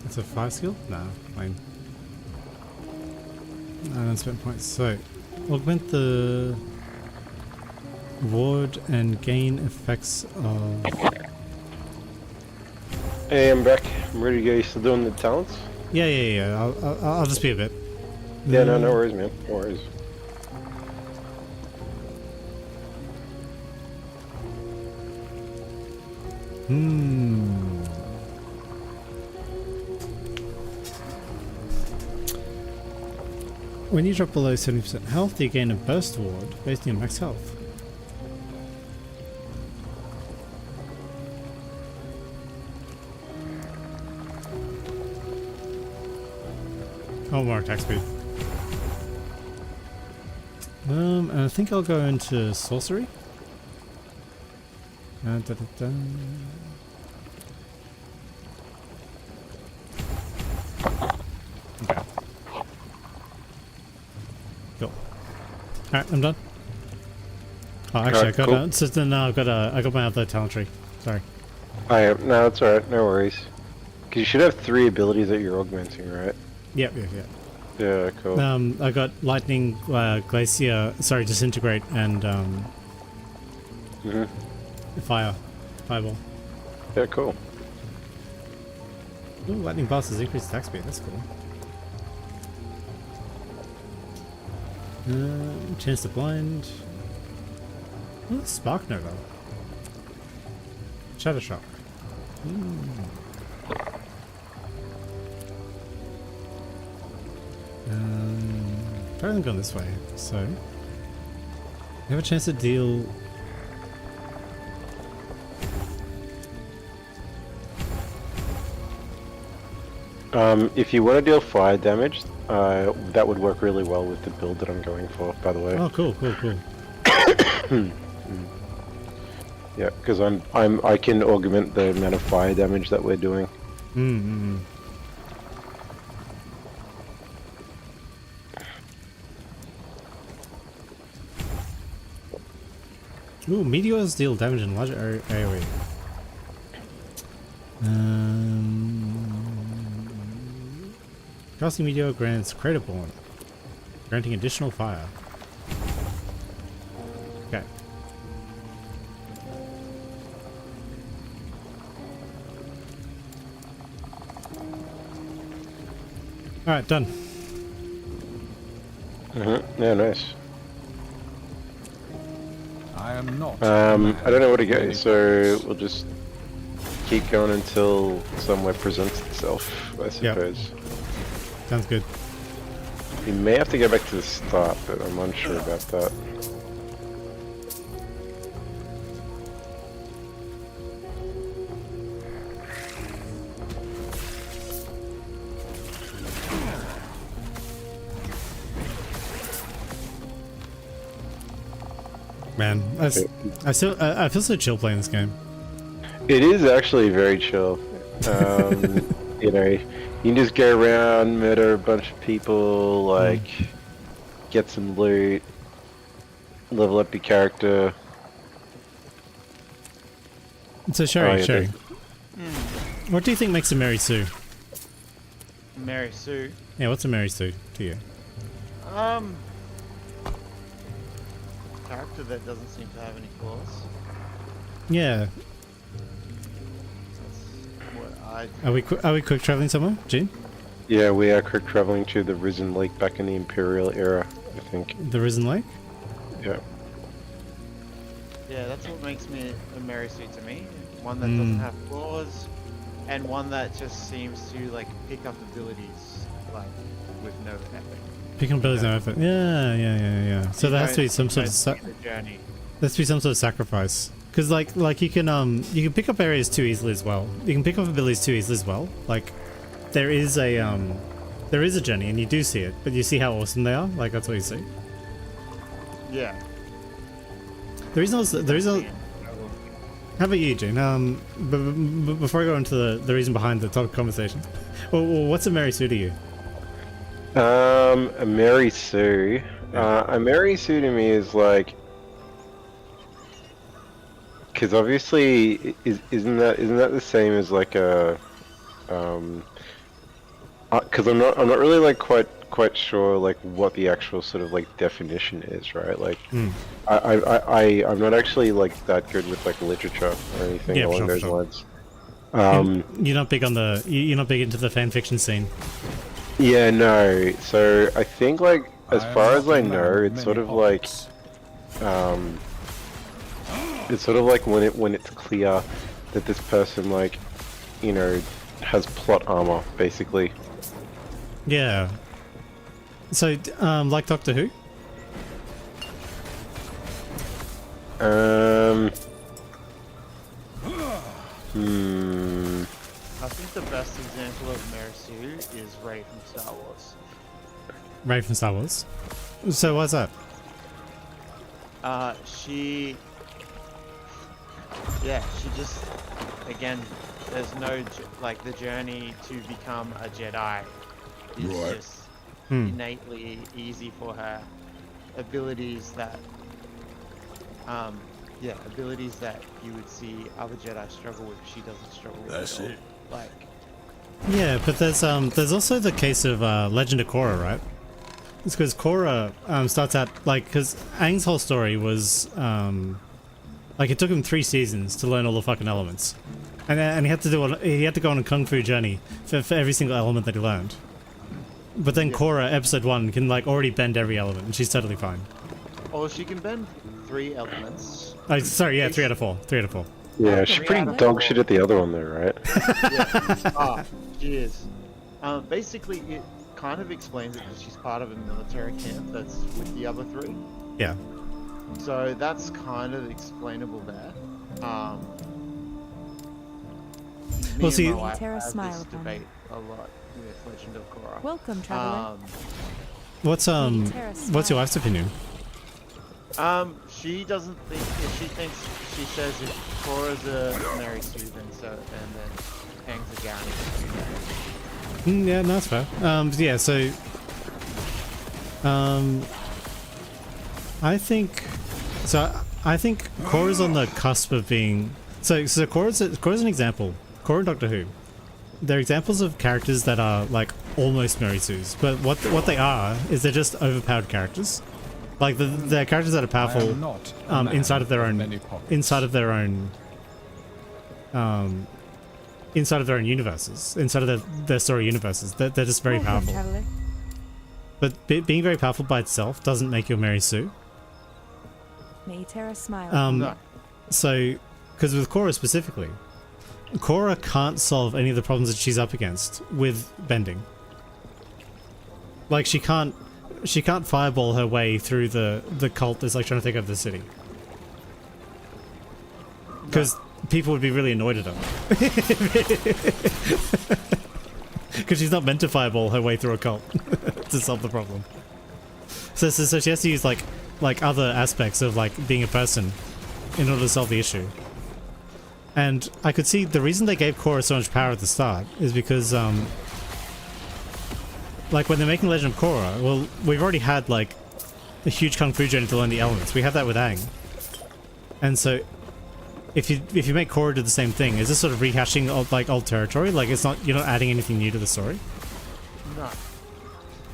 It's a fire skill? No, fine. I don't spend points. So, augment the ward and gain effects of. Hey, I'm back. I'm ready to go. You still doing the talents? Yeah. I'll just be a bit. Yeah, no worries, man. No worries. When you drop below 70% health, you gain a burst ward based on your max health. Oh, more attack speed. And I think I'll go into sorcery. Okay. Cool. Alright, I'm done. Oh, actually, I got my other talent tree. Sorry. No, it's alright. No worries. Because you should have 3 abilities that you're augmenting, right? Yep. Yeah, cool. I got lightning, glacier, disintegrate, and fireball. Yeah, cool. Ooh, lightning blast has increased attack speed. That's cool. Chance to blind. Oh, spark nova. Shadow shock. Probably gone this way. So, you have a chance to deal. If you want to deal fire damage, that would work really well with the build that I'm going for, by the way. Oh, cool. Yeah, because I can augment the amount of fire damage that we're doing. Ooh, meteors deal damage in larger area. Casting meteor grants Craterborn, granting additional fire. Okay. Alright, done. Yeah, nice. I am not. I don't know where to go, so we'll just keep going until somewhere presents itself, I suppose. Sounds good. You may have to go back to the start, but I'm unsure about that. Man, I feel so chill playing this game. It is actually very chill. You know, you can just go around, murder a bunch of people, like, get some loot, level up your character. So Sherry, Sherry, Hmm. what do you think makes a Mary Sue? Mary Sue. Yeah, what's a Mary Sue to you? Character that doesn't seem to have any flaws. Yeah. That's what I. Are we quick traveling somewhere, Gene? Yeah, we are quick traveling to the Risen Lake back in the Imperial era, I think. The Risen Lake? Yeah. Yeah, that's what makes me a Mary Sue to me. One that doesn't have flaws, and one that just seems to like pick up abilities like with no effort. Picking abilities no effort. Yeah. So there has to be some sort of journey. there has to be some sort of sacrifice. Because like you can pick up areas too easily as well. You can pick up abilities too easily as well. Like there is a journey and you do see it, but you see how awesome they are. Like that's what you see. Yeah. There is a. How about you, Jane? Before I go into the reason behind the topic conversation, well, what's a Mary Sue to you? A Mary Sue. A Mary Sue to me is like, because obviously, isn't that the same as like a, because I'm not really like quite sure like what the actual sort of like definition is, right? Like, I'm not actually like that good with like literature or anything along those lines. You're not big on you're not big into the fan fiction scene. Yeah, no. So I think like as far as I know, it's sort of like when it's clear that this person like, you know, has plot armor basically. Yeah. So like Doctor Who? I think the best example of Mary Sue is Rey from Star Wars. Rey from Star Wars? So why's that? She just, again, there's no, like, the journey to become a Jedi is just innately easy for her. Abilities that, abilities that you would see other Jedi struggle with, she doesn't struggle with. That's it. Like, yeah, but there's also the case of Legend of Korra, right? It's because Korra starts out like, because Aang's whole story was like it took him 3 seasons to learn all the fucking elements, and he had to go on a kung fu journey for every single element that he learned. But then Korra, episode 1, can like already bend every element, and she's totally fine. oh, she can bend 3 elements. Oh, sorry, yeah, 3 out of 4. 3 out of 4. Yeah, she's pretty dog shit at the other one though, right? Yeah. She is. Basically, it kind of explains it because she's part of a military camp that's with the other 3. Yeah. So that's kind of explainable there. Well, see, I have Terra this smile upon debate a lot with Legend of Korra. Welcome, traveler. what's your wife's opinion? She doesn't think. She says if Korra's a Mary Sue, then Aang's a guarantee. Yeah, no, that's fair. Yeah, so I think Korra's on the cusp of being so Korra's an example. Korra and Doctor Who, they're examples of characters that are like almost Mary Sues, but what they are is they're just overpowered characters. Like they're characters that are powerful inside of their own universes, inside of their story universes. They're just very powerful. Traveler. But being very powerful by itself doesn't make you a Mary Sue. May Terra smile. No. So, because with Korra specifically, Korra can't solve any of the problems that she's up against with bending. Like she can't fireball her way through the cult that's like trying to take over the city. Because people would be really annoyed at her. Because she's not meant to fireball her way through a cult to solve the problem. So she has to use like other aspects of like being a person in order to solve the issue. And I could see the reason they gave Korra so much power at the start is because like when they're making Legend of Korra, well, we've already had like a huge kung fu journey to learn the elements. We have that with Aang. And so if you make Korra do the same thing, is this sort of rehashing old territory? Like you're not adding anything new to the story? No.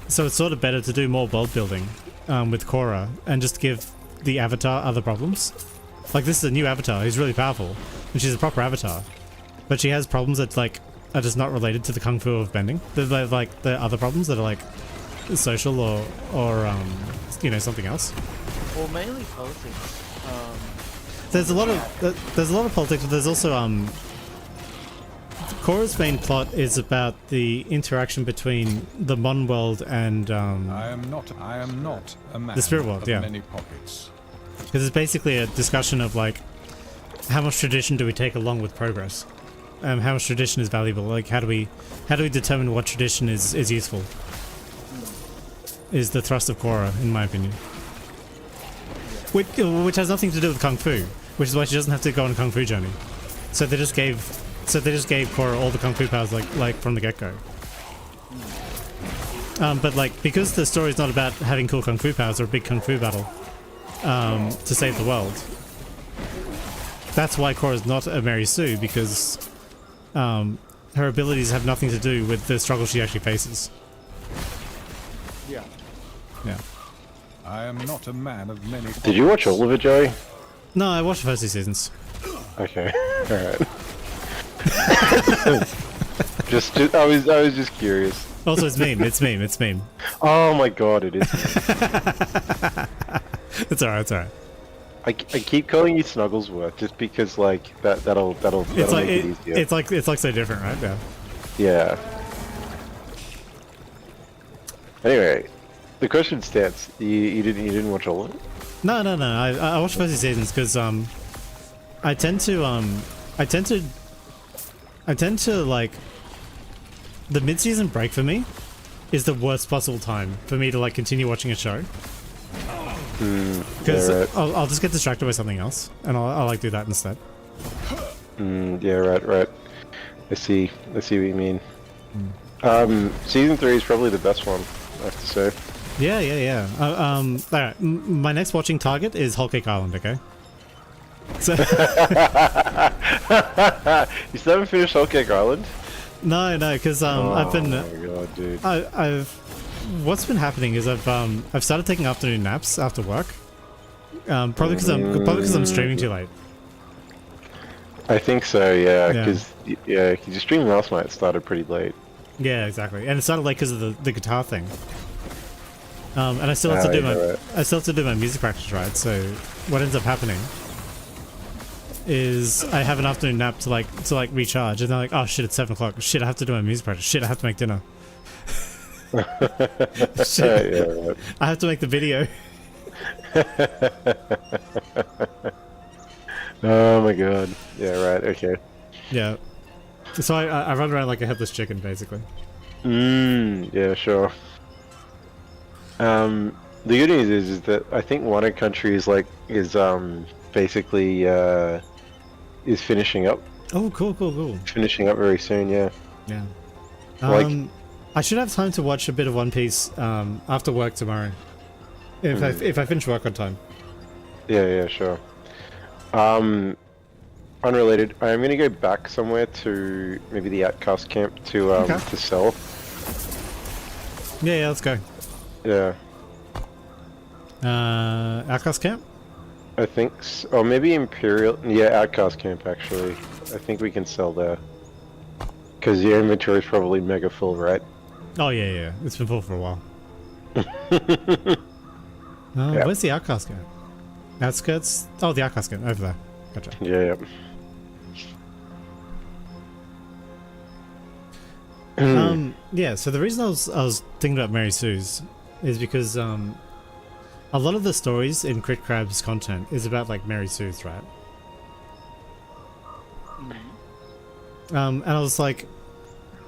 So it's sort of better to do more world building with Korra and just give the Avatar other problems. Like this is a new Avatar who's really powerful, and she's a proper Avatar, but she has problems that like are just not related to the kung fu of bending. They're like the other problems that are like social or you know, something else. Well, mainly politics. There's a lot of politics, but there's also Korra's main plot is about the interaction between the modern world and I am not a man the spirit world, of yeah. many pockets. Because it's basically a discussion of like how much tradition do we take along with progress, how much tradition is valuable. Like how do we determine what tradition is useful? Is the thrust of Korra, in my opinion. Which has nothing to do with kung fu, which is why she doesn't have to go on a kung fu journey. So they just gave Korra all the kung fu powers like from the get-go. But like because the story is not about having cool kung fu powers or a big kung fu battle to save the world, that's why Korra is not a Mary Sue, because her abilities have nothing to do with the struggle she actually faces. Yeah. Yeah. I am not a man of many pockets. Did you watch all of it, Joey? No, I watched the first 2 seasons. Okay. Alright. just I was just curious. Also, it's meme. Oh my god, it is. It's alright. I keep calling you Snugglesworth just because like that'll It's like make it easier. it's like so different, right? Yeah. Yeah. Anyway, the question stands. You didn't watch all of it? No. I watched the first 2 seasons because I tend to like the mid-season break for me is the worst possible time for me to like continue watching a show. Because yeah, right. I'll just get distracted by something else, and I'll like do that instead. Yeah, right. I see what you mean. Season 3 is probably the best one, I have to say. Yeah. Alright, my next watching target is Whole Cake Island, okay? So You still haven't finished Whole Cake Island? no, because I've been. Oh my god, dude. I've. What's been happening is I've started taking afternoon naps after work. Probably because I'm streaming too late. I think so, yeah. Because your stream last night started pretty late. Yeah, exactly, and it started late because of the guitar thing. And I still have to do my music practice, right? So what ends up happening is I have an afternoon nap to recharge, and then like, oh shit, it's 7 o'clock. Shit, I have to do my music practice. Shit, I have to make dinner. Shit, Yeah, right. I have to make the video. Oh my god. Yeah, right. Okay. Yeah. So I run around like a headless chicken, basically. Yeah, sure. The good news is that I think Wano Country is basically is finishing up. Oh, cool. Finishing up very soon, yeah. Yeah. Like- I should have time to watch a bit of One Piece after work tomorrow. If I finish work on time. Yeah, sure. Unrelated, I'm gonna go back somewhere to maybe the Outcast camp to to sell. Yeah, let's go. Yeah. Outcast camp? I think or maybe Imperial. Yeah, Outcast camp actually. I think we can sell there. Because your inventory is probably mega full, right? Oh yeah. It's been full for a while. Yeah. Where's the Outcast camp? Outskirts? Oh, the Outcast camp over there. Gotcha. Yeah. Yeah, so the reason I was thinking about Mary Sue's is because a lot of the stories in Crit Crab's content is about like Mary Sue's, right? And I was like,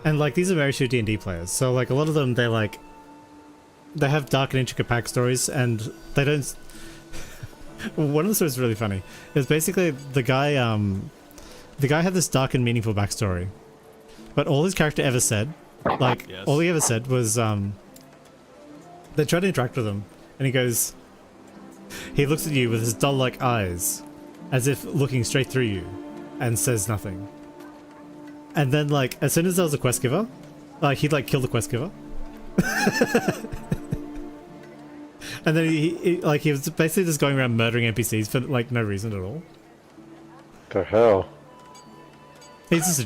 and like these are Mary Sue D&D players, so like a lot of them they have dark and intricate backstories, and they don't. One of the stories is really funny. It's basically the guy had this dark and meaningful backstory, but all his character ever said, like all he ever said was they tried to interact with him, and he looks at you with his doll-like eyes, as if looking straight through you, and says nothing. And then like as soon as there was a quest giver, like he'd like kill the quest giver. And then he was basically just going around murdering NPCs for like no reason at all. The hell? He's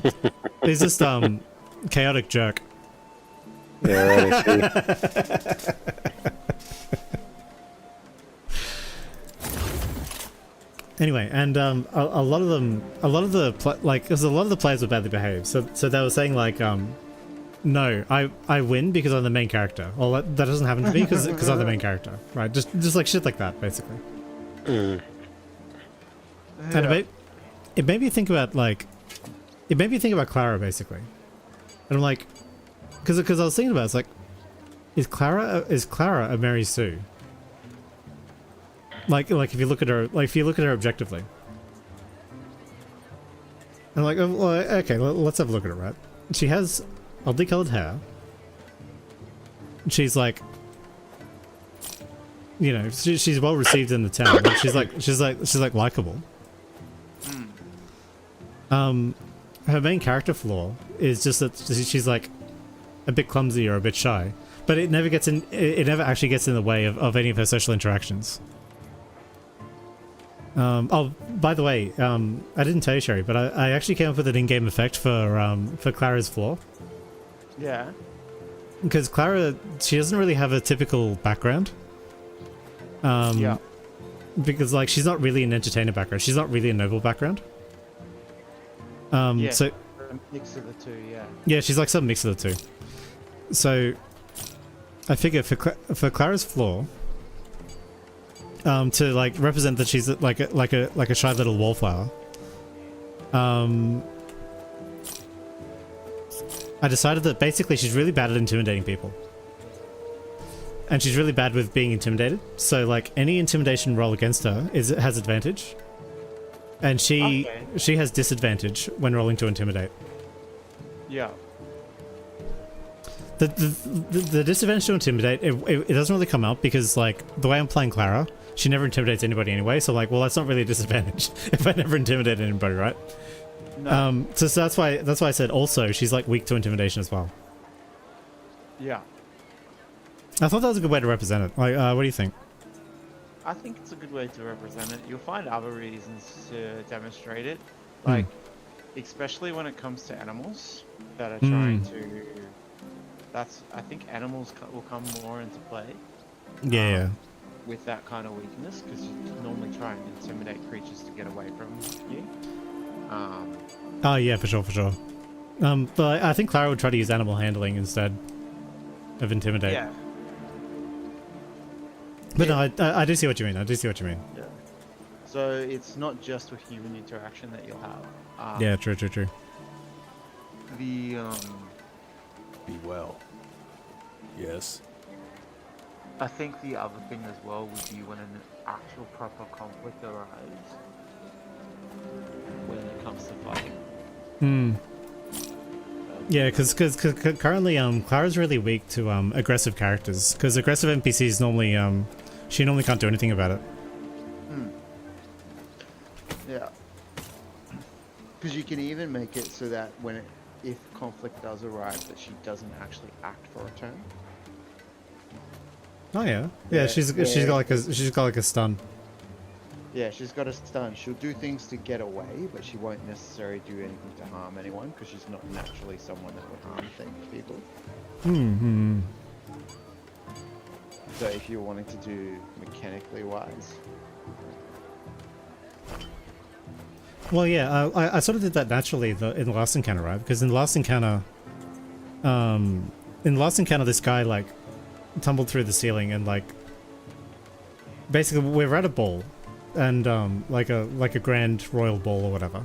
just chaotic jerk. Yeah, I see. Anyway, and a lot of the players were badly behaved. So they were saying like, no, I win because I'm the main character. Well, that doesn't happen to me because I'm the main character, right? Just like shit like that, basically. Mm. And it made me think about Clara, basically. And I'm like, because I was thinking about it, it's like, is Clara a Mary Sue? Like if you look at her objectively. And like, well, okay, let's have a look at it, right? She has oddly colored hair. She's like, you know, she's well received in the town. Like, she's like likable. Her main character flaw is just that she's like a bit clumsy or a bit shy, but it never actually gets in the way of any of her social interactions. Oh, by the way, I didn't tell you, Sherry, but I actually came up with an in-game effect for Clara's flaw. Yeah. Because Clara, she doesn't really have a typical background. Yeah. Because like she's not really an entertainer background. She's not really a noble background. Yeah, so a mix of the two, yeah. Yeah, she's like some mix of the two. So I figure for Clara's flaw, to like represent that she's like a shy little wallflower, I decided that basically she's really bad at intimidating people. And she's really bad with being intimidated. So like any intimidation roll against her has advantage. And she has disadvantage when rolling to intimidate. Yeah. The disadvantage to intimidate, it doesn't really come up because like the way I'm playing Clara, she never intimidates anybody anyway, so like, well, that's not really a disadvantage if I never intimidate anybody, right? No. So that's why I said also she's like weak to intimidation as well. Yeah. I thought that was a good way to represent it. Like, what do you think? I think it's a good way to represent it. You'll find other reasons to demonstrate it, like especially when it comes to animals that are trying to. I think animals will come more into play. Yeah. With that kind of weakness, because you normally try and intimidate creatures to get away from you. Oh yeah, for sure. But I think Clara would try to use animal handling instead of intimidate. Yeah. But no, I do see what you mean. Yeah. So it's not just with human interaction that you'll have. Yeah, true. The Be well. Yes. I think the other thing as well would be when an actual proper conflict arises when it comes to fighting. Yeah, because currently Clara's really weak to aggressive characters. Because aggressive NPCs normally she normally can't do anything about it. Yeah. Because you can even make it so that if conflict does arise, that she doesn't actually act for a turn. Oh yeah. She's got like a stun. Yeah, she's got a stun. She'll do things to get away, but she won't necessarily do anything to harm anyone because she's not naturally someone that would harm people. So if you're wanting to do mechanically wise. Well, yeah, I sort of did that naturally in the last encounter, right? Because in the last encounter, in the last encounter, this guy like tumbled through the ceiling and like basically we're at a ball, and like a grand royal ball or whatever,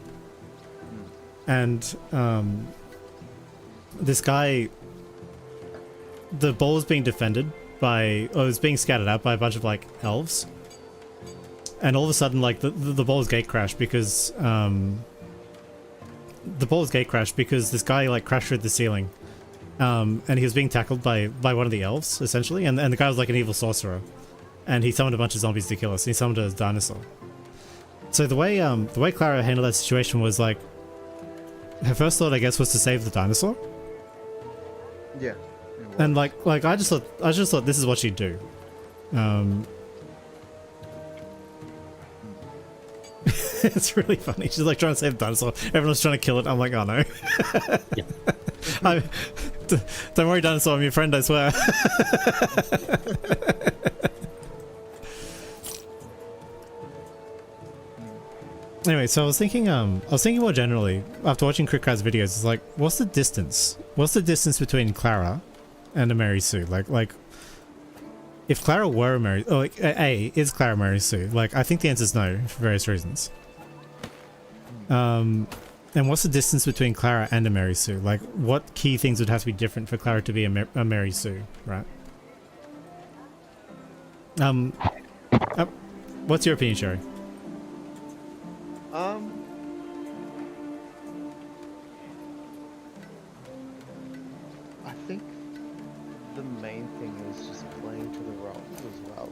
and this guy, the ball is being defended by, or it's being scattered out by a bunch of like elves, and all of a sudden like the ball is gate crashed because this guy like crashed through the ceiling. And he was being tackled by one of the elves, essentially, and the guy was like an evil sorcerer, and he summoned a bunch of zombies to kill us, and he summoned a dinosaur. So the way Clara handled that situation was like, her first thought, I guess, was to save the dinosaur. Yeah. And like I just thought this is what she'd do. It's really funny. She's like trying to save the dinosaur. Everyone's trying to kill it. I'm like, oh no. Don't worry, dinosaur. I'm your friend, I swear. Anyway, so I was thinking more generally after watching Crickrat's videos. It's like, what's the distance? What's the distance between Clara and a Mary Sue? Like, if Clara were a Mary, or like, is Clara Mary Sue? Like, I think the answer is no for various reasons. And what's the distance between Clara and a Mary Sue? Like, what key things would have to be different for Clara to be a Mary Sue, right? What's your opinion, Sherry? I think the main thing is just playing to the roles as well.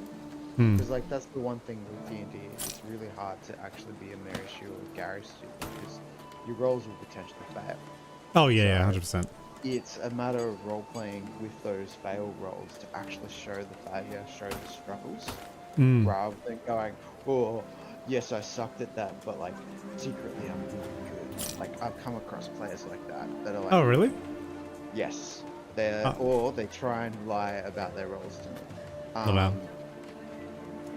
Because like that's the one thing with D&D, it's really hard to actually be a Mary Sue or a Gary Sue because your roles will potentially fail. Oh yeah, 100%. It's a matter of role playing with those failed roles to actually show the failure, show the struggles, rather than going, oh, yes, I sucked at that, but like secretly I'm really good. Like I've come across players like that are like, oh really? Yes, or they try and lie about their roles to me. Oh, wow.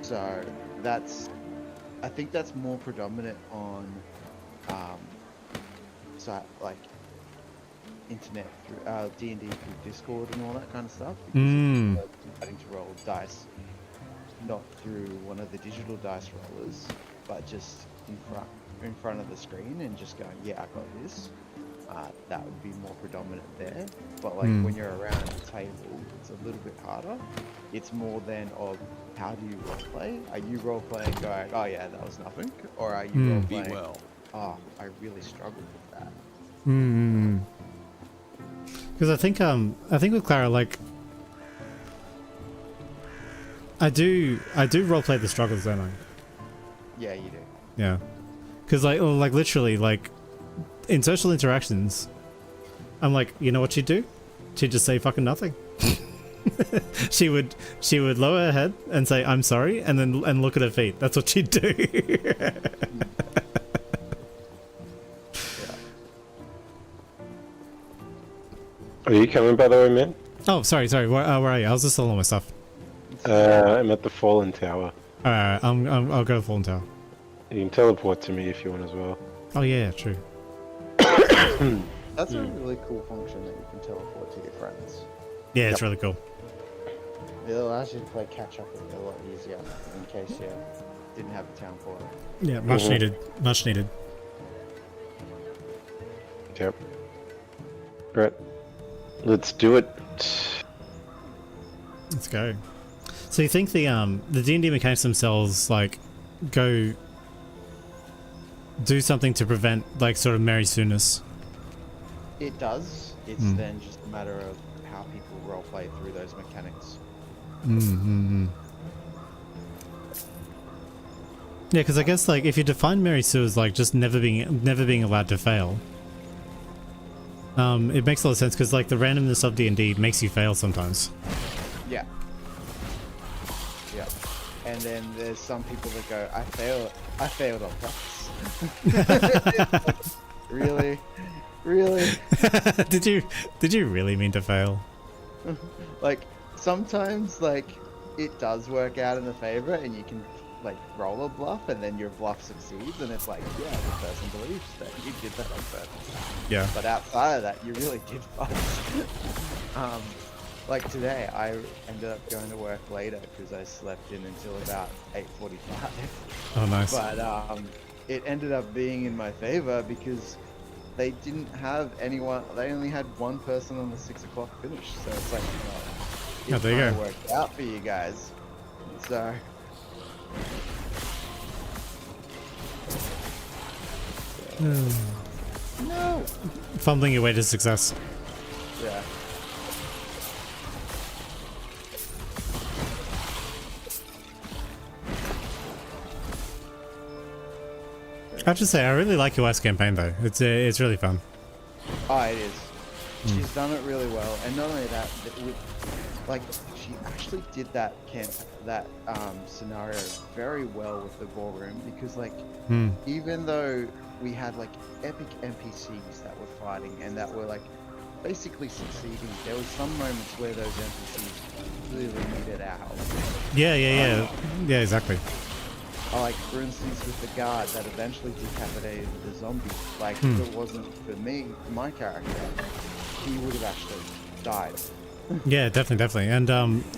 So I think that's more predominant on, like internet through D&D through Discord and all that kind of stuff. Because having to roll dice, not through one of the digital dice rollers, but just in front of the screen and just going, yeah, I got this. That would be more predominant there. But like when you're around the table, it's a little bit harder. It's more then of how do you roleplay? Are you roleplaying going, oh yeah, that was nothing? Or are you roleplaying, oh, I really struggled with that. Because I think with Clara, like, I do roleplay the struggles, don't I? Yeah, you do. Yeah. Because like literally, like, in social interactions, I'm like, you know what she'd do? She'd just say fucking nothing. she would lower her head and say, I'm sorry, and then look at her feet. That's what she'd do. Are you coming, by the way, man? Oh, sorry. Where are you? I was just selling all my stuff. I'm at the Fallen Tower. Alright, I'll go to Fallen Tower. You can teleport to me if you want as well. Oh yeah, true. That's a really cool function that you can teleport to your friends. Yeah, it's really cool. It allows you to play catch up with it a lot easier in case you didn't have a town for it. Yeah, much needed. Much needed. Yep. Right. Let's do it. Let's go. So you think the D&D mechanics themselves like go do something to prevent like sort of Mary Sue-ness? It does. It's then just a matter of how people roleplay through those mechanics. Yeah, because I guess like if you define Mary Sue as like just never being allowed to fail, it makes a lot of sense because like the randomness of D&D makes you fail sometimes. Yeah. Yeah. And then there's some people that go, I failed on purpose. Really? Really? Did you really mean to fail? Like sometimes like it does work out in the favor and you can like roll a bluff and then your bluff succeeds and it's like, yeah, the person believes that you did that on purpose. Yeah. But outside of that, you really did fuck. Like today, I ended up going to work later because I slept in until about 8:45. Oh, nice. But it ended up being in my favor because they didn't have anyone. They only had one person on the 6 o'clock finish. So it's like, Oh, it there you kinda go. worked out for you guys. So. No. Fumbling your way to success. Yeah. I have to say, I really like your last campaign though. It's really fun. Oh, it is. She's done it really well, and not only that, like she actually did that scenario very well with the ballroom because, like, even though we had like epic NPCs that were fighting and that were like basically succeeding, there was some moments where those NPCs clearly needed our help. Yeah, exactly. Like, for instance, with the guard that eventually decapitated the zombie. Like, if it wasn't for me, my character, he would have actually died. Yeah, definitely. And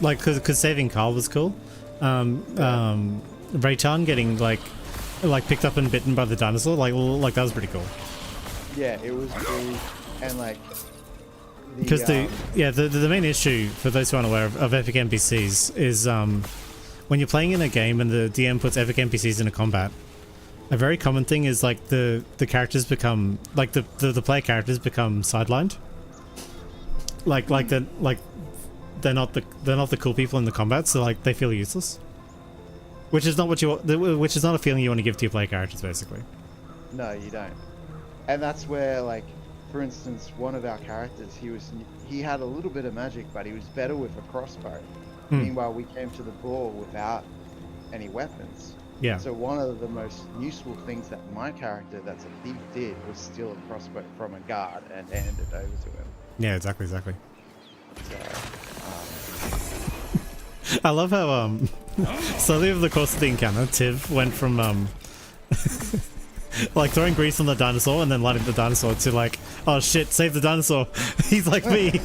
like, cause saving Carl was cool. Raychan getting like picked up and bitten by the dinosaur, like that was pretty cool. Yeah, it was cool, and like. Because the main issue for those who aren't aware of epic NPCs is when you're playing in a game and the DM puts epic NPCs into combat, a very common thing is like the characters become like the player characters become sidelined. They're not the cool people in the combat, so like they feel useless. Which is not a feeling you want to give to your player characters, basically. No, you don't. And that's where, like, for instance, one of our characters, he had a little bit of magic, but he was better with a crossbow. Meanwhile, we came to the brawl without any weapons. Yeah. So one of the most useful things that my character, that's a thief, did was steal a crossbow from a guard and hand it over to him. Yeah, exactly. So, I love how slowly over the course of the encounter, Tiv went from like throwing grease on the dinosaur and then lighting the dinosaur to like, oh shit, save the dinosaur. He's like me.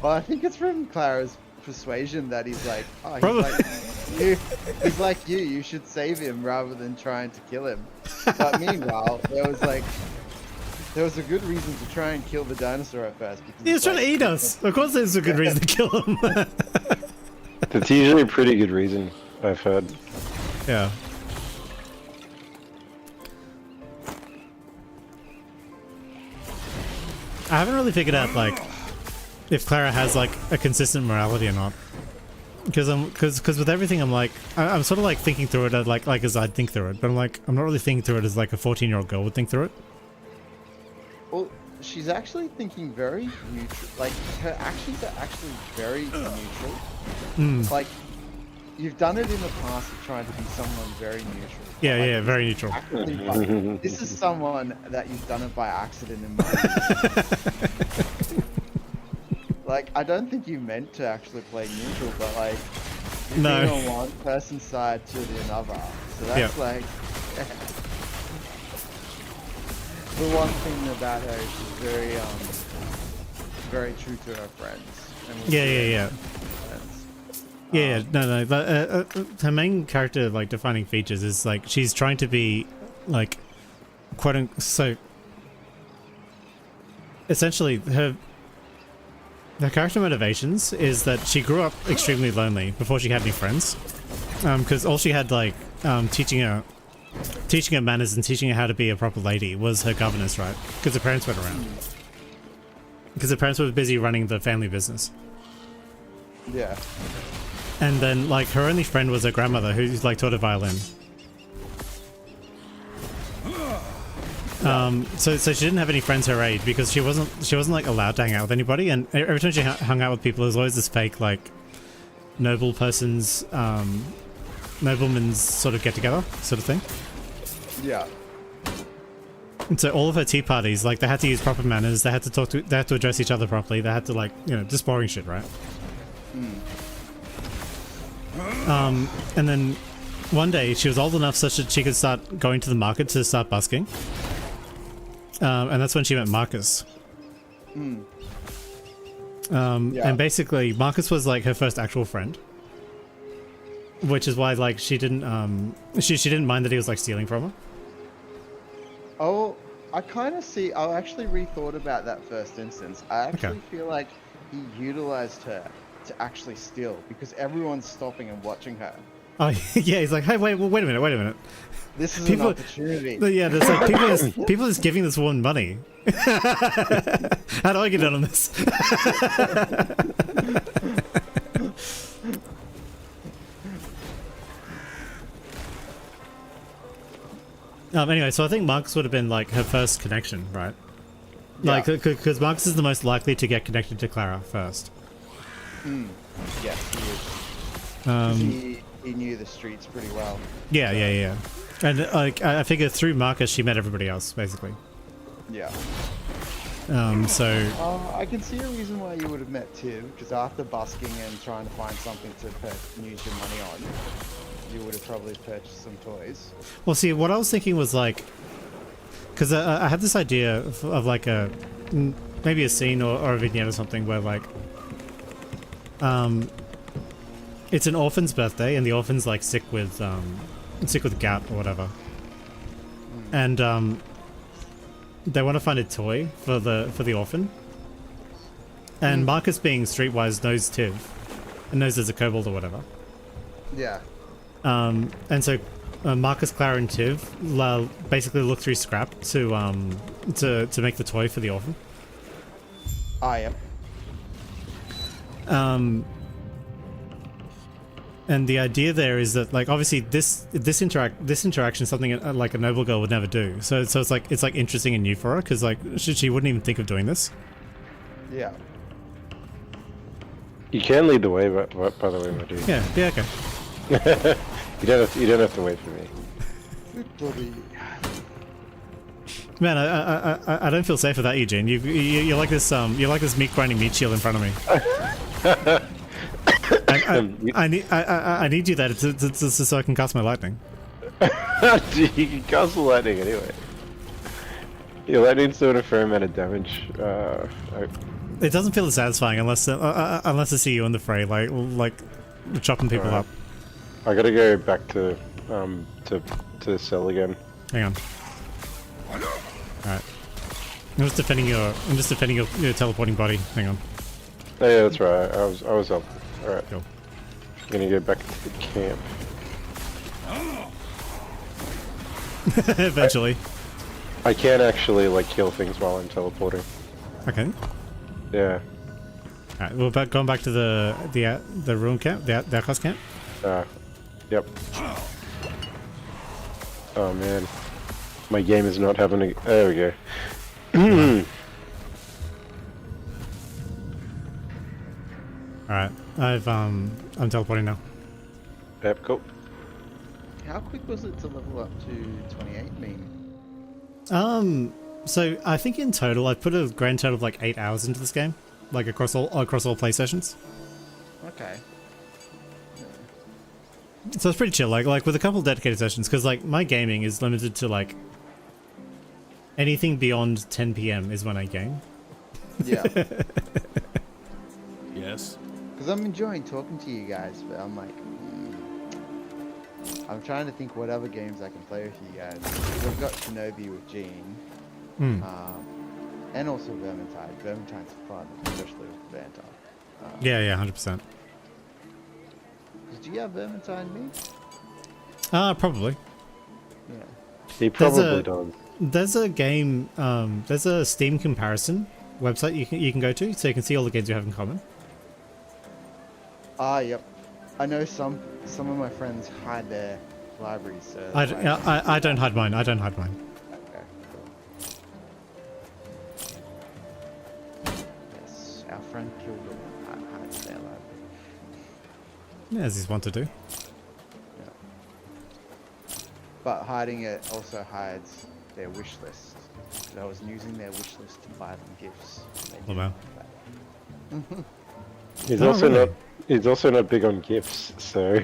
Well, I think it's from Clara's persuasion that he's like, oh, Probably. he's like you. You should save him rather than trying to kill him. But meanwhile, there was a good reason to try and kill the dinosaur at first. Because He was trying to eat us. Of course, there's a good reason to kill him. That's usually a pretty good reason, I've heard. Yeah. I haven't really figured out like if Clara has like a consistent morality or not. Because with everything I'm like I'm sort of like thinking through it like as I'd think through it, but I'm not really thinking through it as like a 14-year-old girl would think through it. Well, she's actually thinking very neutral. Like, her actions are actually very neutral. Like, you've done it in the past of trying to be someone very neutral. Yeah, Like, yeah, very neutral. This is someone that you've done it by accident in mind. Like, I don't think you meant to actually play neutral, but like, you've been on one person's side to another. So that's like... The one thing about her is she's very true to her friends. And No. But her main character, like, defining features is like she's trying to be, like, so essentially her character motivations is that she grew up extremely lonely before she had any friends, because all she had like teaching her manners and teaching her how to be a proper lady was her governess, right? Because her parents weren't around. Because her parents were busy running the family business. Yeah. And then, like, her only friend was her grandmother, who like taught her violin. So she didn't have any friends her age because she wasn't like allowed to hang out with anybody. And every time she hung out with people, there was always this fake like nobleman's sort of get together sort of thing. Yeah. And so all of her tea parties, like, they had to use proper manners. They had to address each other properly. They had to, like, you know, just boring shit, right? And then one day she was old enough such that she could start going to the market to start busking. And that's when she met Marcus. And basically Marcus was like her first actual friend, which is why like she didn't she didn't mind that he was like stealing from her. Oh, I kind of see. I actually rethought about that first instance. I actually feel like he utilized her to actually steal because everyone's stopping and watching her. Oh yeah, he's like, hey, wait a minute. This is an opportunity. Yeah, there's like people just giving this woman money. How do I get in on this? Anyway, so I think Marcus would have been like her first connection, right? Yeah. Like, because Marcus is the most likely to get connected to Clara first. Yes, he is. He knew the streets pretty well. Yeah. And like, I figure through Marcus, she met everybody else, basically. Yeah. So. I can see a reason why you would have met Tiv, because after busking and trying to find something to use your money on, you would have probably purchased some toys. Well, see, what I was thinking was like, because I had this idea of like maybe a scene or a vignette or something where like, it's an orphan's birthday and the orphan's like sick with gout or whatever, and they want to find a toy for the orphan, and Marcus, being streetwise, knows Tiv and knows there's a kobold or whatever. Yeah. And so Marcus, Clara, and Tiv basically look through scrap to make the toy for the orphan. Yep. And the idea there is that, like, obviously this interaction is something like a noble girl would never do. So it's like interesting and new for her because like she wouldn't even think of doing this. Yeah. You can lead the way, by the way, my dude. Yeah. Okay. You don't have to wait for me. Man, I don't feel safe without you, Gene. You're like this meat grinding meat shield in front of me. I need you there so I can cast my lightning. You can cast the lightning anyway. Your lightning's doing a fair amount of damage. It doesn't feel as satisfying unless I see you in the fray, like chopping people up. I gotta go back to the cell again. Hang on. Alright. I'm just defending your teleporting body. Hang on. Oh yeah, that's right. I was up. Alright. Cool. I'm gonna go back to the camp. Eventually. I can't actually like kill things while I'm teleporting. Okay. Yeah. Alright, we're going back to the ruin camp, the outcast camp. Yep. Oh man, my game is not having a. There we go. Alright, I'm teleporting now. Yep, cool. How quick was it to level up to 28 meme? So I think in total I've put a grand total of like 8 hours into this game, like across all play sessions. Okay. So it's pretty chill, like with a couple of dedicated sessions, because like my gaming is limited to like anything beyond 10 PM is when I game. Yeah. Yes. Because I'm enjoying talking to you guys, but I'm like, I'm trying to think what other games I can play with you guys. We've got Shinobi with Gene, and also Vermintide. Vermintide's fun, especially with Vanta. Yeah, 100%. Do you have Vermintide me? Probably. Yeah. He probably does. There's a game, there's a Steam comparison website you can go to, so you can see all the games you have in common. Yep. I know some of my friends hide their libraries. So I don't hide mine. Okay, cool. Yes, our friend killed them. Hides their library. Yeah, as he's wont to do. Yeah. But hiding it also hides their wish list. So I was using their wish list to buy them gifts. Oh wow. He's Oh, also really? not. He's also not big on gifts, so.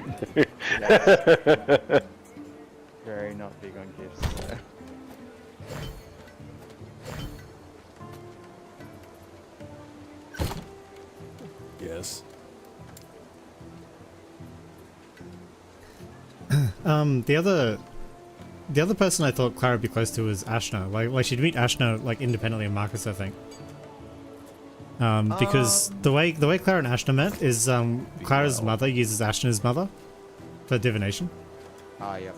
Very not big on gifts. So. Yes. The other person I thought Clara would be close to was Ashna. Like she'd meet Ashna like independently of Marcus, I think. Because the way Clara and Ashna met is Clara's mother uses Ashna's mother for divination. Ah, yep.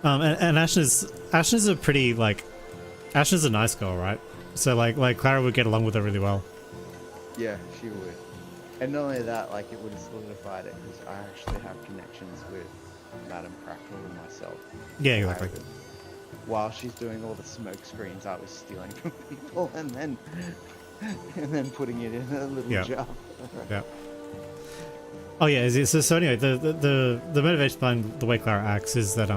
And Ashna's a pretty like Ashna's a nice girl, right? So like Clara would get along with her really well. Yeah, she would. And not only that, like it would have solidified it because I actually have connections with Madam Crackle and myself. Yeah, exactly. While she's doing all the smoke screens, I was stealing from people and then putting it in a little jar. Yeah. Oh yeah. So anyway, the motivation behind the way Clara acts is that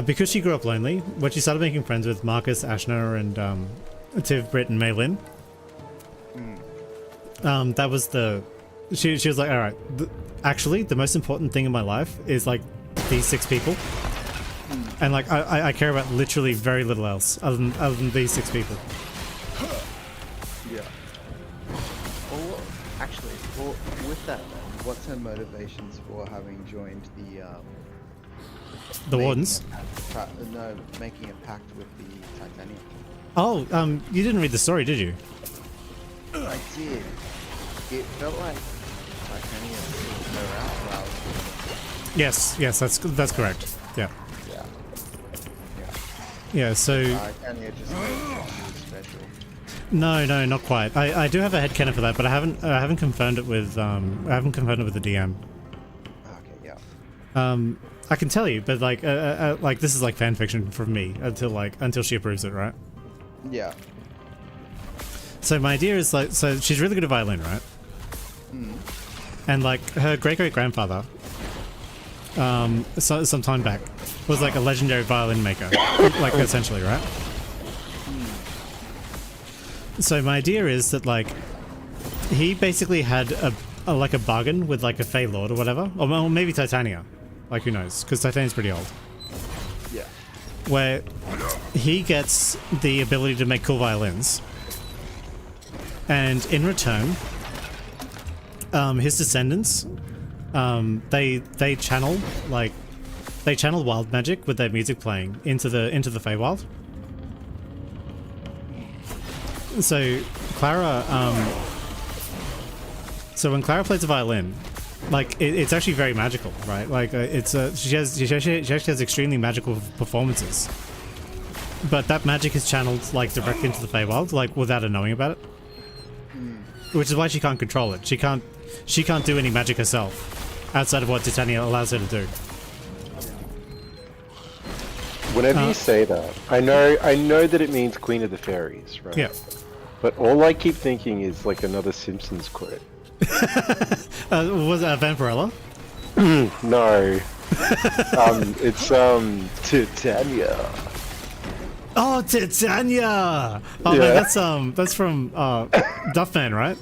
because she grew up lonely, when she started making friends with Marcus, Ashna, and Tiv, Britt, and Maylin, that was she was like, all right, actually, the most important thing in my life is like these 6 people, and like I care about literally very little else other than these 6 people. Yeah. Well, actually, with that, then, what's her motivations for having joined the Wardens? No, making a pact with the Titanium. Oh, you didn't read the story, did you? I did. It felt like Titanium pulled her out rather than... Yes, that's correct. Yeah. Yeah. Yeah, so... Titania just made she was special. No, not quite. I do have a headcanon for that, but I haven't confirmed it with the DM. Okay, yeah. I can tell you, but like this is like fan fiction from me until she approves it, right? Yeah. So my idea is like, so she's really good at violin, right? And like her great-great-grandfather, some time back, was like a legendary violin maker, like essentially, right? So my idea is that like he basically had a bargain with like a Fey Lord or whatever, or maybe Titania, like who knows? Because Titania's pretty old. Yeah. Where he gets the ability to make cool violins, and in return, his descendants, they channel wild magic with their music playing into the Feywild. So Clara, so when Clara plays a violin, like it's actually very magical, right? Like she actually has extremely magical performances, but that magic is channeled like directly into the Feywild, like without her knowing about it. Which is why she can't control it. She can't do any magic herself outside of what Titania allows her to do. Whenever you say that, I know that it means Queen of the Fairies, right? Yeah. But all I keep thinking is like another Simpsons quote. Was that Vampirella? No. It's Titania. Oh, Titania! Oh Yeah. man, that's from Duffman, right?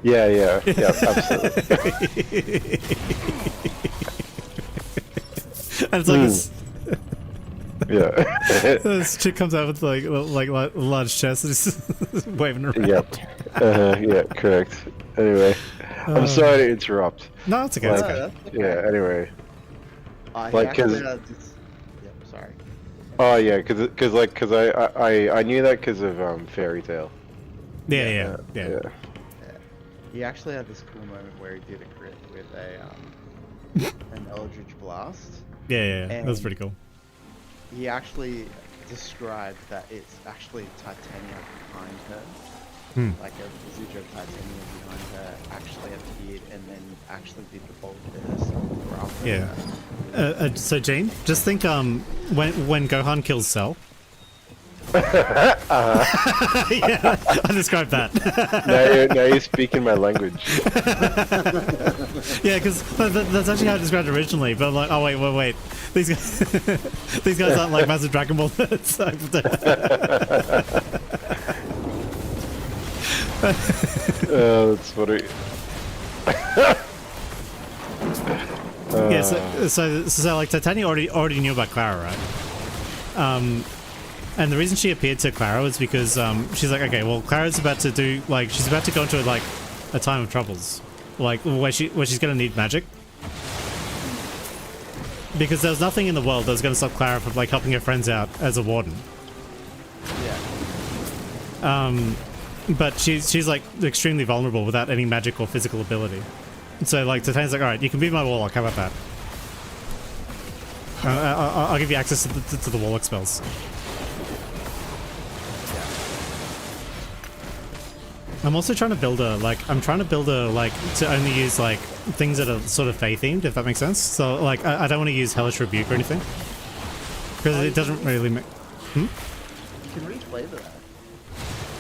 Yeah, absolutely. And it's like this, Yeah. this chick comes out with like a large chest and just waving around. Yep. Yeah, correct. Anyway, I'm sorry to interrupt. No, it's okay. It's okay. Yeah. Anyway. I Like, actually had this... Yep, sorry. Oh yeah, cause I knew that because of Fairy Tale. Yeah. He actually had this cool moment where he did a crit with an Eldritch Blast. Yeah. That was pretty cool. He actually described that it's actually Titania behind her. Like a visage of Titania behind her actually appeared and then actually did the bulk of herself. Yeah. So Jane, just think when Gohan kills Cell. Yeah, I described that. Now you're speaking my language. Yeah, because that's actually how I described it originally. But I'm like, oh wait, these guys aren't like massive Dragon Ball nerds. That's funny. Yeah, so like Titania already knew about Clara, right? And the reason she appeared to Clara was because she's like, okay, well, Clara's about to do like she's about to go into like a time of troubles, like where she's gonna need magic. Because there was nothing in the world that was gonna stop Clara from like helping her friends out as a warden. Yeah. But she's like extremely vulnerable without any magic or physical ability. So like Titane's like, all right, you can be my warlock. How about that? I'll give you access to the warlock spells. I'm also trying to build a to only use like things that are sort of Fae themed, if that makes sense. So like I don't want to use Hellish Rebuke or anything because it doesn't really make. You can reflavor that.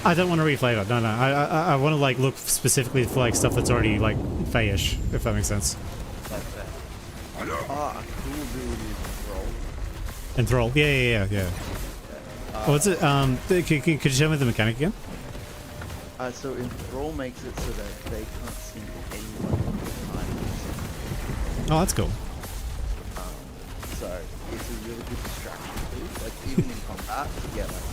I don't want to reflavor. No. I want to like look specifically for like stuff that's already like Fae-ish, if that makes sense. Like that. Ah, a cool ability is Enthrall. Yeah. What's it? Could you tell me the mechanic again? So Enthrall makes it so that they can't see anyone behind. Oh, that's cool. So it's a really good distraction too. Like even in combat, you get like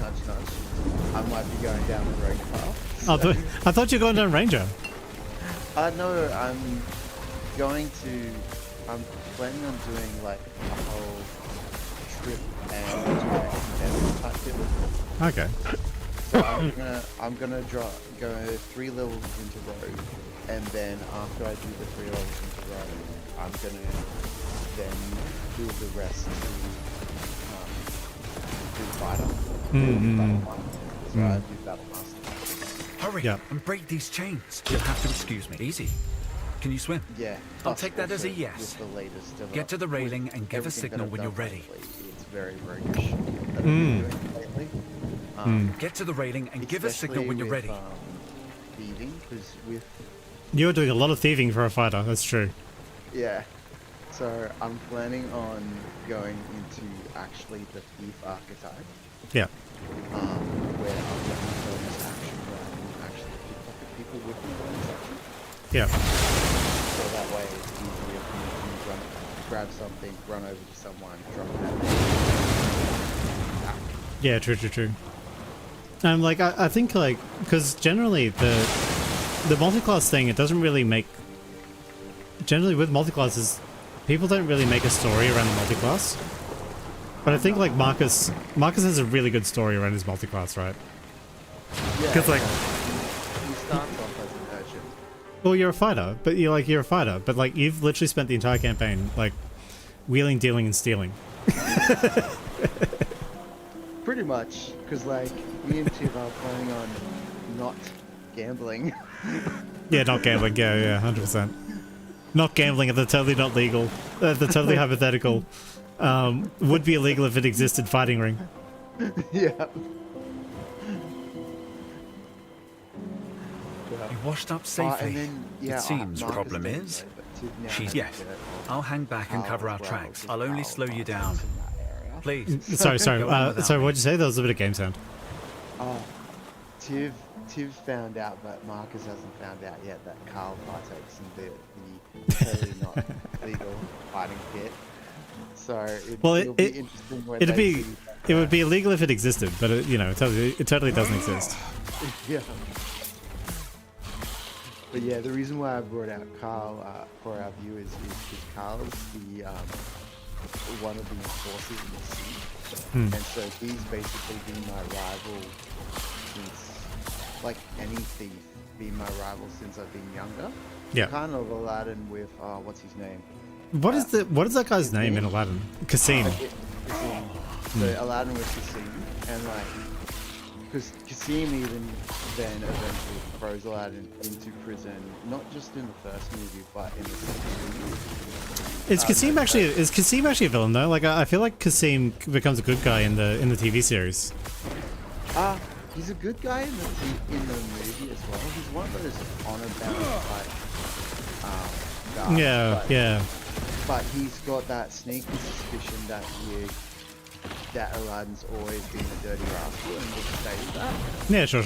nudge. I might be going down the road path. So. Oh, I thought you were going down Ranger. No, I'm planning on doing like a whole trip and type build. Okay. So I'm gonna go 3 levels into road, and then after I do the 3 levels into road, I'm gonna then do the rest to do fighter. So I do battle master. Hurry and break these chains. You'll have to excuse me. Easy. Can you swim? Yeah. I'll take that as a yes. With the latest Get to the railing and give a signal when you're ready. It's very roguish. That I've been doing lately. Get to the railing and give a signal when you're ready. Thieving, because with You're doing a lot of thieving for a fighter. That's true. yeah. So I'm planning on going into actually the thief archetype. Yeah. Where I'm going to bonus action rather than actually pickpocket people with my bonus action. Yeah. So that way it's easier for me to grab something, run over to someone, drop it. Yeah, true. Like I think like because generally the multi-class thing, it doesn't really make. Generally with multi-classes, people don't really make a story around the multi-class. But I think like Marcus has a really good story around his multi-class, right? Yeah. Because like he starts off as an urchin. well, you're a fighter, but you're a fighter, but like you've literally spent the entire campaign like wheeling, dealing, and stealing. Pretty much, because like me and Tiv are planning on not gambling. Yeah, not gambling. Yeah, 100%. Not gambling. They're totally not legal. They're totally hypothetical. Would be illegal if it existed. Fighting ring. Yeah. You washed up safely. And then, yeah, it seems the Marcus problem doesn't is know, but Tiv now she's has yes. to I'll hang back and cover our well, tracks. because I'll only Carl slow you passes down. in that area. Please. Sorry. Go on without Sorry. me. What'd you say? There was a bit of game sound. Oh, Tiv found out, but Marcus hasn't found out yet that Carl partakes in the totally not legal fighting pit. So it'll be interesting when it would be illegal if it existed, but it, you know, it totally doesn't exist. Yeah. But yeah, the reason why I brought out Carl for our viewers is because Carl is the one of the enforcers in the city, and so he's basically been my rival since, like any thief, been my rival since I've been younger. Yeah. Kind of Aladdin with what's his name? What is that guy's name in Aladdin? Kasim. Kasim. So Aladdin was Kasim, and like, because Kasim even then eventually throws Aladdin into prison, not just in the first movie, but in the second movie. Is Kasim actually a villain though? Like I feel like Kasim becomes a good guy in the TV series. He's a good guy in the movie as well. He's one of those honor-bound type guys. Yeah. But he's got that sneaky suspicion that Aladdin's always been a dirty rascal and will stay with that. Yeah, sure.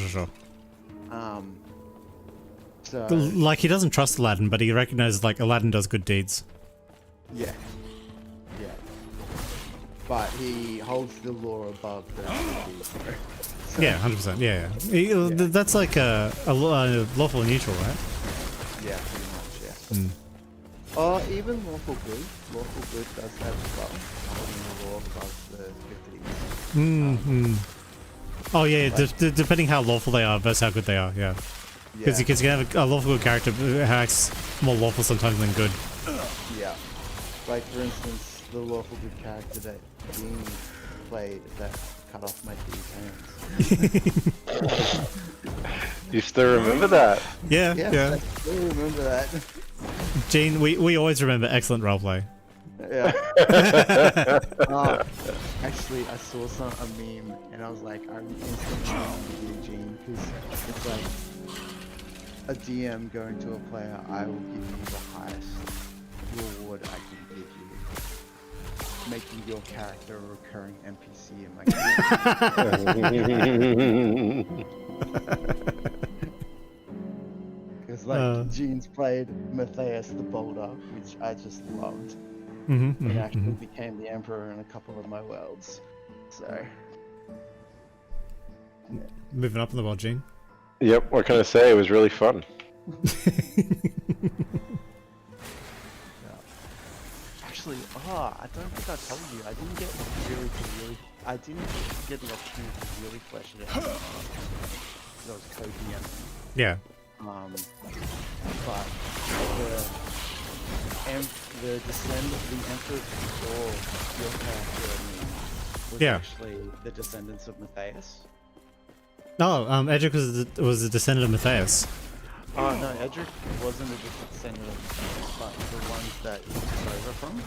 So Like he doesn't trust Aladdin, but he recognizes like Aladdin does good deeds. yeah. but he holds the law above the entities. So, Yeah, 100%. Yeah, yeah. That's like a lawful neutral, right? yeah, pretty much, yeah. Mm. Or even lawful good. Lawful good does have as well. Holding the law above the entities. Oh yeah, depending how lawful they are versus how good they are, yeah. Because you can have a lawful good character who acts more lawful sometimes than good. Yeah. Like for instance, the lawful good character that Dean played that cut off my two hands. You still remember that? Yeah, Yes, yeah. I still remember that. Gene, we always remember excellent roleplay. Yeah. Actually, I saw a meme and I was like, I instantly remember you, Gene, because it's like a DM going to a player, I will give you the highest reward I can give you, making your character a recurring NPC in my game. Because like Gene's played Matthias the Boulder, which I just loved. He actually became the Emperor in a couple of my worlds. So Moving up in the world, Gene. Yep, what can I say? It was really fun. actually, I don't think I told you, I didn't get I didn't get the opportunity to really flesh it out. Because I was co-DM. Yeah. But the Emperor before your character was actually the descendants of Matthias. No, Edric was a descendant of Matthias. Oh no, Edric wasn't a descendant of Matthias, but the ones that he took over from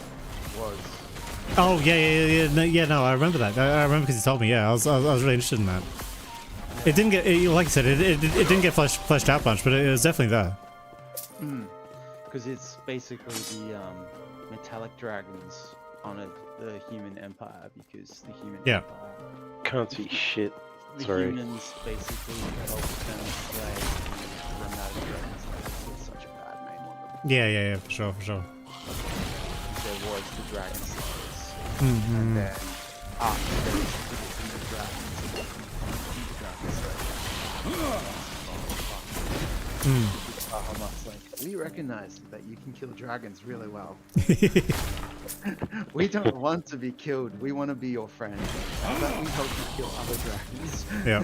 was. Oh no, I remember that. I remember because you told me. Yeah, I was really interested in that. It didn't get, like I said, it didn't get fleshed out much, but it was definitely there. Because it's basically the metallic dragons honored the human empire because the human empire. Can't see shit. The Sorry. humans basically helped them slay the chromatic dragons that put such a bad name on them. Yeah, for sure. There was the dragon slayers. And then after they defeated the dragons, they became the dragon slayers. Bahamut's like, we recognize that you can kill dragons really well. We don't want to be killed, we want to be your friend. How about we help you kill other dragons? Yeah.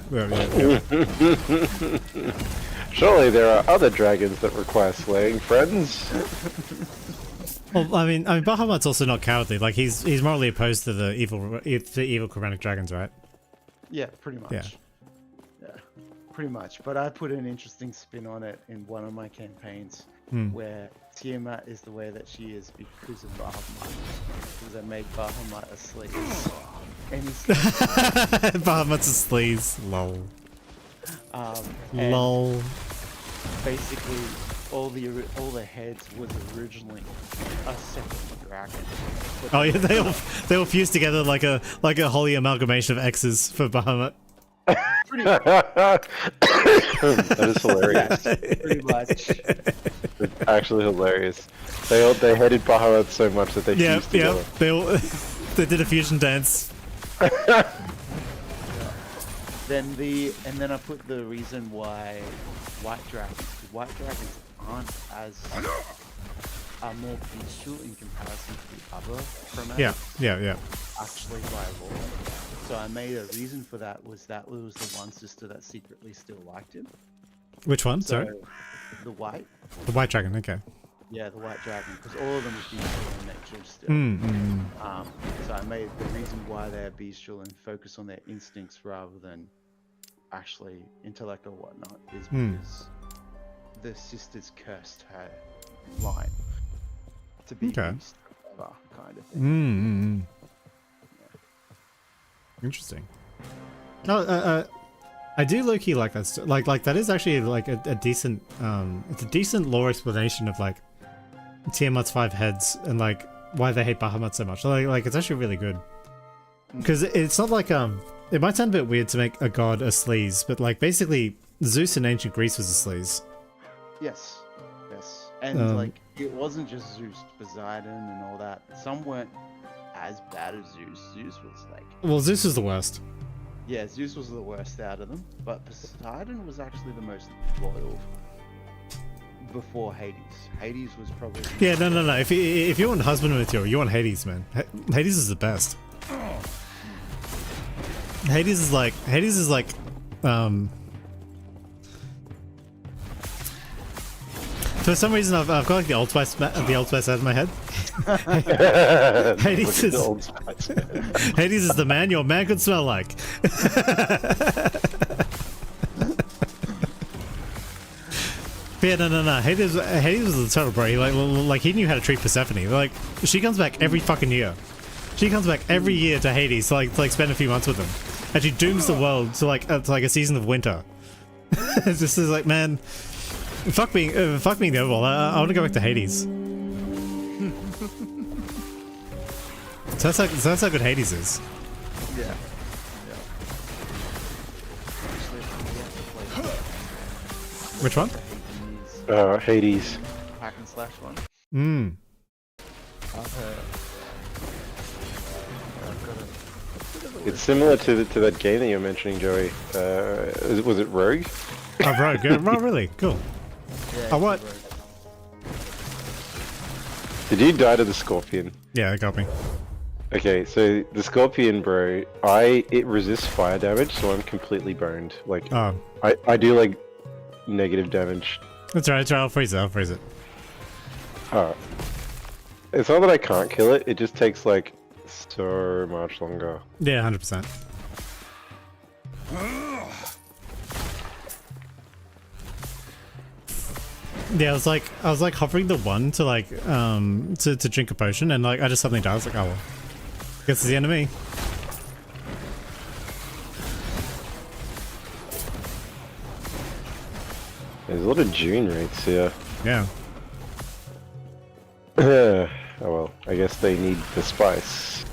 Surely there are other dragons that require slaying, friends. Well, I mean, Bahamut's also not cowardly. Like he's morally opposed to the evil chromatic dragons, right? Yeah, pretty much. Yeah, pretty much. But I put an interesting spin on it in one of my campaigns, where Tiamat is the way that she is because of Bahamut. Because I made Bahamut a sleaze. And he's Bahamut's a sleaze. Lol. Lol. Basically, all the heads was originally a separate dragon. Oh yeah, they all fused together like a holy amalgamation of X's for Bahamut. That is hilarious. Yes, pretty much. It's actually hilarious. They hated Bahamut so much that they fused together. They did a fusion dance. Then I put the reason why white dragons are more peaceful in comparison to the other chromatics. Yeah. Actually by law. So I made a reason for that was the one sister that secretly still liked him. Which one? So, Sorry? The white. The white dragon, okay. Yeah, the white dragon, because all of them are bestial in nature still. So I made the reason why they're bestial and focus on their instincts rather than actually intellect or whatnot is because the sisters cursed her line to be beast kind of thing. Interesting. No, I do low-key like that. Like that is actually like a decent it's a decent lore explanation of like Tiamat's 5 heads and like why they hate Bahamut so much. Like it's actually really good. Because it's not like it might sound a bit weird to make a god a sleaze, but like basically Zeus in ancient Greece was a sleaze. Yes. And like it wasn't just Zeus, Poseidon and all that. Some weren't as bad as Zeus. Zeus was like, Well, Zeus is the worst. yeah, Zeus was the worst out of them, but Poseidon was actually the most loyal before Hades. Hades was probably Yeah, no. If you want husband material, you want Hades, man. Hades is the best. Hades is like for some reason I've got like the Old Spice out of my head. Hades is the man your man could smell like. Yeah, no. Hades was the total bro. Like he knew how to treat Persephone. Like she comes back every fucking year. She comes back every year to Hades to like spend a few months with him, and she dooms the world to like a season of winter. It's just like, man, fuck being the overall. I want to go back to Hades. So that's how good Hades is. yeah. Which one? Hades. Hack and slash one. I've heard. It's similar to that game that you were mentioning, Joey. Was it Rogue? Oh, Rogue. Oh, really? Cool. Yeah, Oh, what? Did you die to the Scorpion? Yeah, it got me. Okay, so the Scorpion, bro, it resists fire damage, so I'm completely burned. Like, Oh, I do like negative damage. that's right. I'll freeze it. It's not that I can't kill it, it just takes like so much longer. Yeah, 100%. Yeah, I was like hovering the one to like to drink a potion, and like I just suddenly died. I was like, oh well, guess it's the enemy. There's a lot of June rates here. Yeah. Oh well, I guess they need the spice.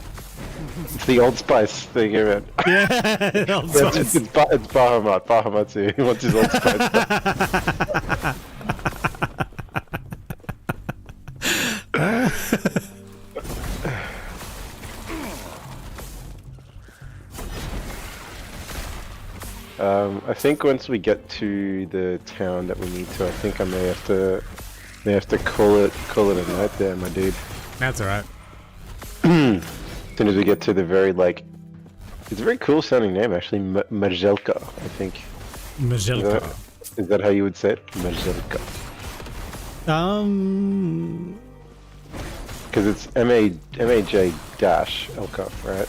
It's the Old Spice thing, man. Yeah, Old Spice. It's Bahamut. Bahamut he wants his Old Spice. I think once we get to the town that we need to, I think I may have to call it a night there, my dude. That's alright. As soon as we get to the very it's a very cool sounding name actually, 𝐒𝐥, I think. Majelka. Is that how you would say it? 𝐒𝐥. Because it's MAJ dash Elka, right?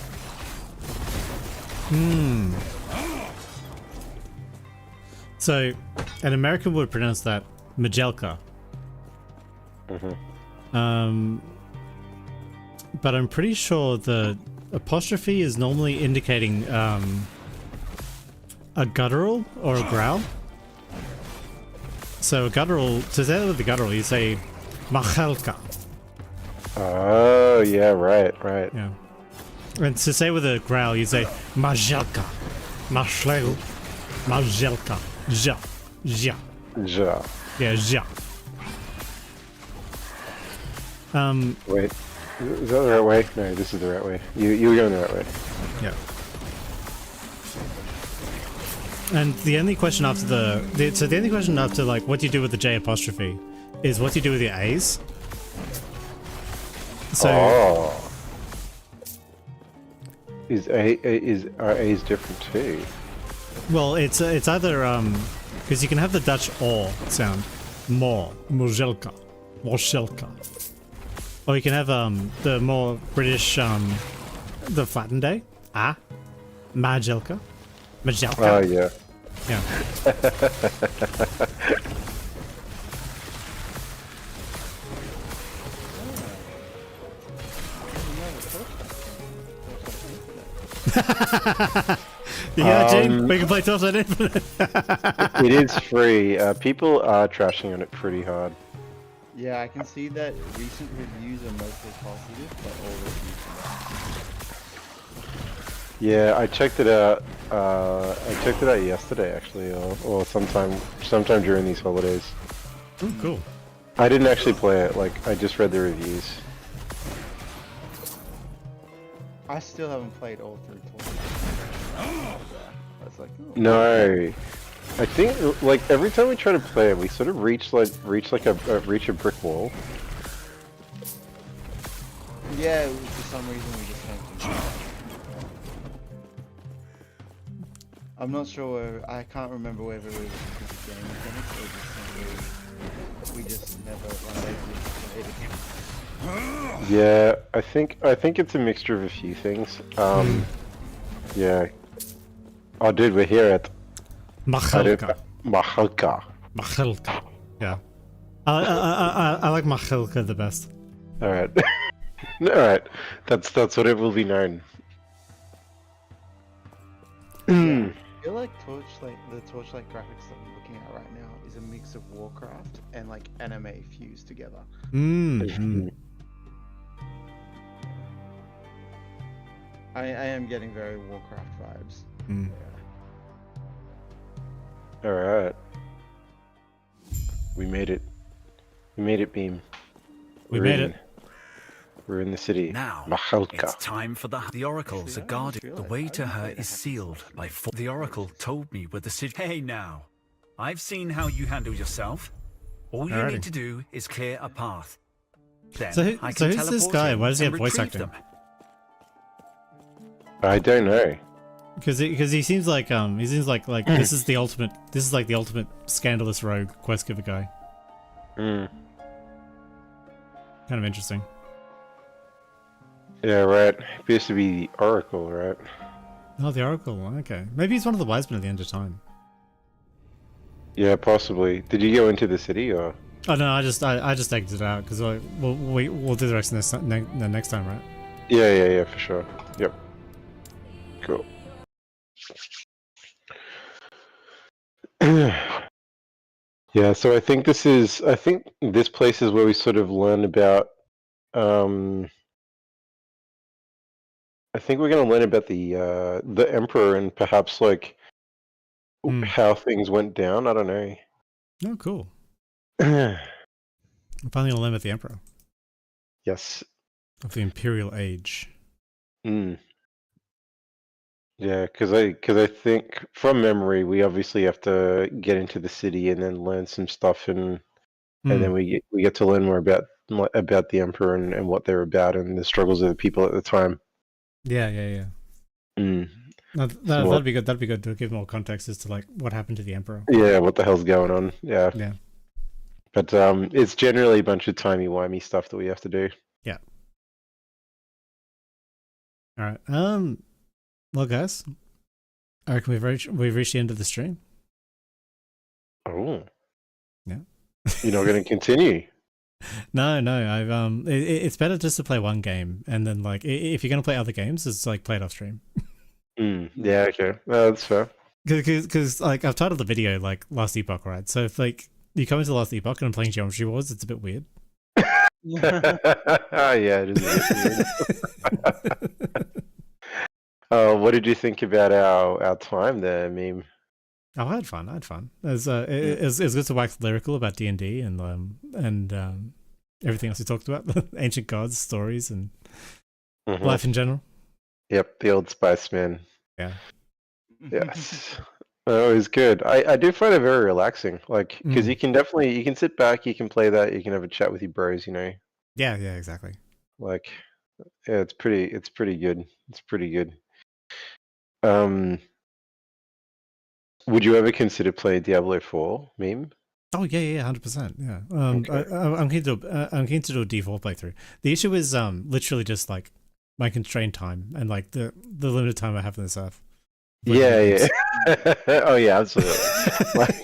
So, an American would pronounce that Majelka. But I'm pretty sure the apostrophe is normally indicating a guttural or a growl. So a guttural, to say that with the guttural, you say 𝐒𝐿ka. Oh yeah, right. Yeah. And to say with a growl, you say 𝐒𝐿ka. 𝐒𝐿ka. Ja. Ja. Yeah, ja. Wait, is that the right way? No, this is the right way. You were going the right way. Yeah. And the only question after the only question after like what do you do with the J apostrophe is what do you do with your A's. So are A's different too? well, it's either because you can have the Dutch or sound 𝐒𝐿ka, or you can have the more British the flattened A, 𝐒𝐿ka. Oh yeah. Yeah. Yeah, Gene, we can play Torchlight Infinite. Uh, It is free. People are trashing on it pretty hard. Yeah, I can see that recent reviews are mostly positive, but all reviews are Yeah, I checked it out. I checked it out yesterday, actually, or sometime during these holidays. Oh, cool. I didn't actually play it. Like, I just read the reviews. I still haven't played all through Torchlight. That's like, oh. No. I think like every time we try to play it, we sort of reach a brick wall. Yeah, for some reason we just can't do that. I'm not sure. I can't remember whether it was because the game finished or just simply we just never played it. Yeah, I think it's a mixture of a few things. Yeah. Oh, dude, we're here at Machelka. Machelka. Yeah. I like Machelka the best. All right. All right. That's what it will be known. I feel like the Torchlight graphics that I'm looking at right now is a mix of Warcraft and like anime fused together. I am getting very Warcraft vibes. All right. We made it. We made it, Beam. We made it. We're in the city. Now, Machelka. it's time for the oracles are guarded. The way to her is sealed by the oracle told me where the city. Hey now, I've seen how you handle yourself. All you need to do is clear a path. Then So who's this guy? Why does he have voice acting? I don't know. Because he seems like this is the ultimate. This is like the ultimate scandalous rogue quest giver guy. Kind of interesting. Yeah, right. He appears to be the Oracle, right? Oh, the Oracle. Okay, maybe he's one of the wise men at the end of time. Yeah, possibly. Did you go into the city or? Oh no, I just exited out because we'll do the rest next time, right? Yeah, for sure. Yep. Cool. Yeah, so I think this place is where we sort of learn about. I think we're going to learn about the Emperor and perhaps like how things went down. I don't know. Oh, cool. I'm finally gonna learn about the Emperor. Yes. Of the Imperial Age. Yeah, because I think from memory we obviously have to get into the city and then learn some stuff and then we get to learn more about the Emperor and what they're about and the struggles of the people at the time. Yeah. No, that'd be good. That'd be good to give more context as to like what happened to the Emperor. Yeah, what the hell's going on? Yeah. But it's generally a bunch of timey-wimey stuff that we have to do. Yeah. All right. Well, guys, I reckon we've reached the end of the stream. Oh. Yeah. You're not going to continue? No. I've it's better just to play one game, and then like if you're gonna play other games, it's like play it off stream. Yeah. Okay. That's fair. Because like I've titled the video like Last Epoch, right? So if like you come into Last Epoch and I'm playing Geometry Wars, it's a bit weird. Yeah, it is a bit weird. What did you think about our time there, Meme? Oh, I had fun. It was good to wax lyrical about D&D and everything else we talked about, ancient gods, stories, and life in general. Yep, the old Spice Man. Yeah. Yes. Oh, it was good. I do find it very relaxing, like because you can sit back, you can play that, you can have a chat with your bros, you know. Yeah, exactly. Like, yeah, it's pretty good. It's pretty good. Would you ever consider playing Diablo 4, Meme? Oh yeah, 100%. Yeah. Okay. I'm keen to do a default playthrough. The issue is literally just like my constrained time and like the limited time I have on this earth. Yeah. Oh yeah, absolutely. Like,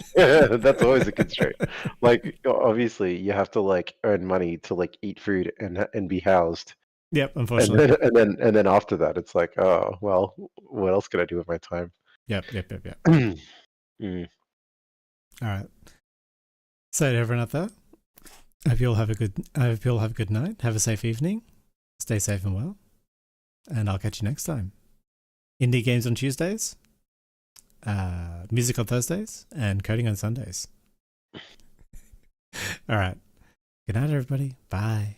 that's always a constraint. Like obviously you have to like earn money to like eat food and be housed. Yep, unfortunately. And then after that it's like, oh well, what else can I do with my time? Yep. All right. So to everyone out there, I hope you all have a good night. Have a safe evening. Stay safe and well. And I'll catch you next time. Indie games on Tuesdays, music on Thursdays, and coding on Sundays. All right. Good night, everybody. Bye.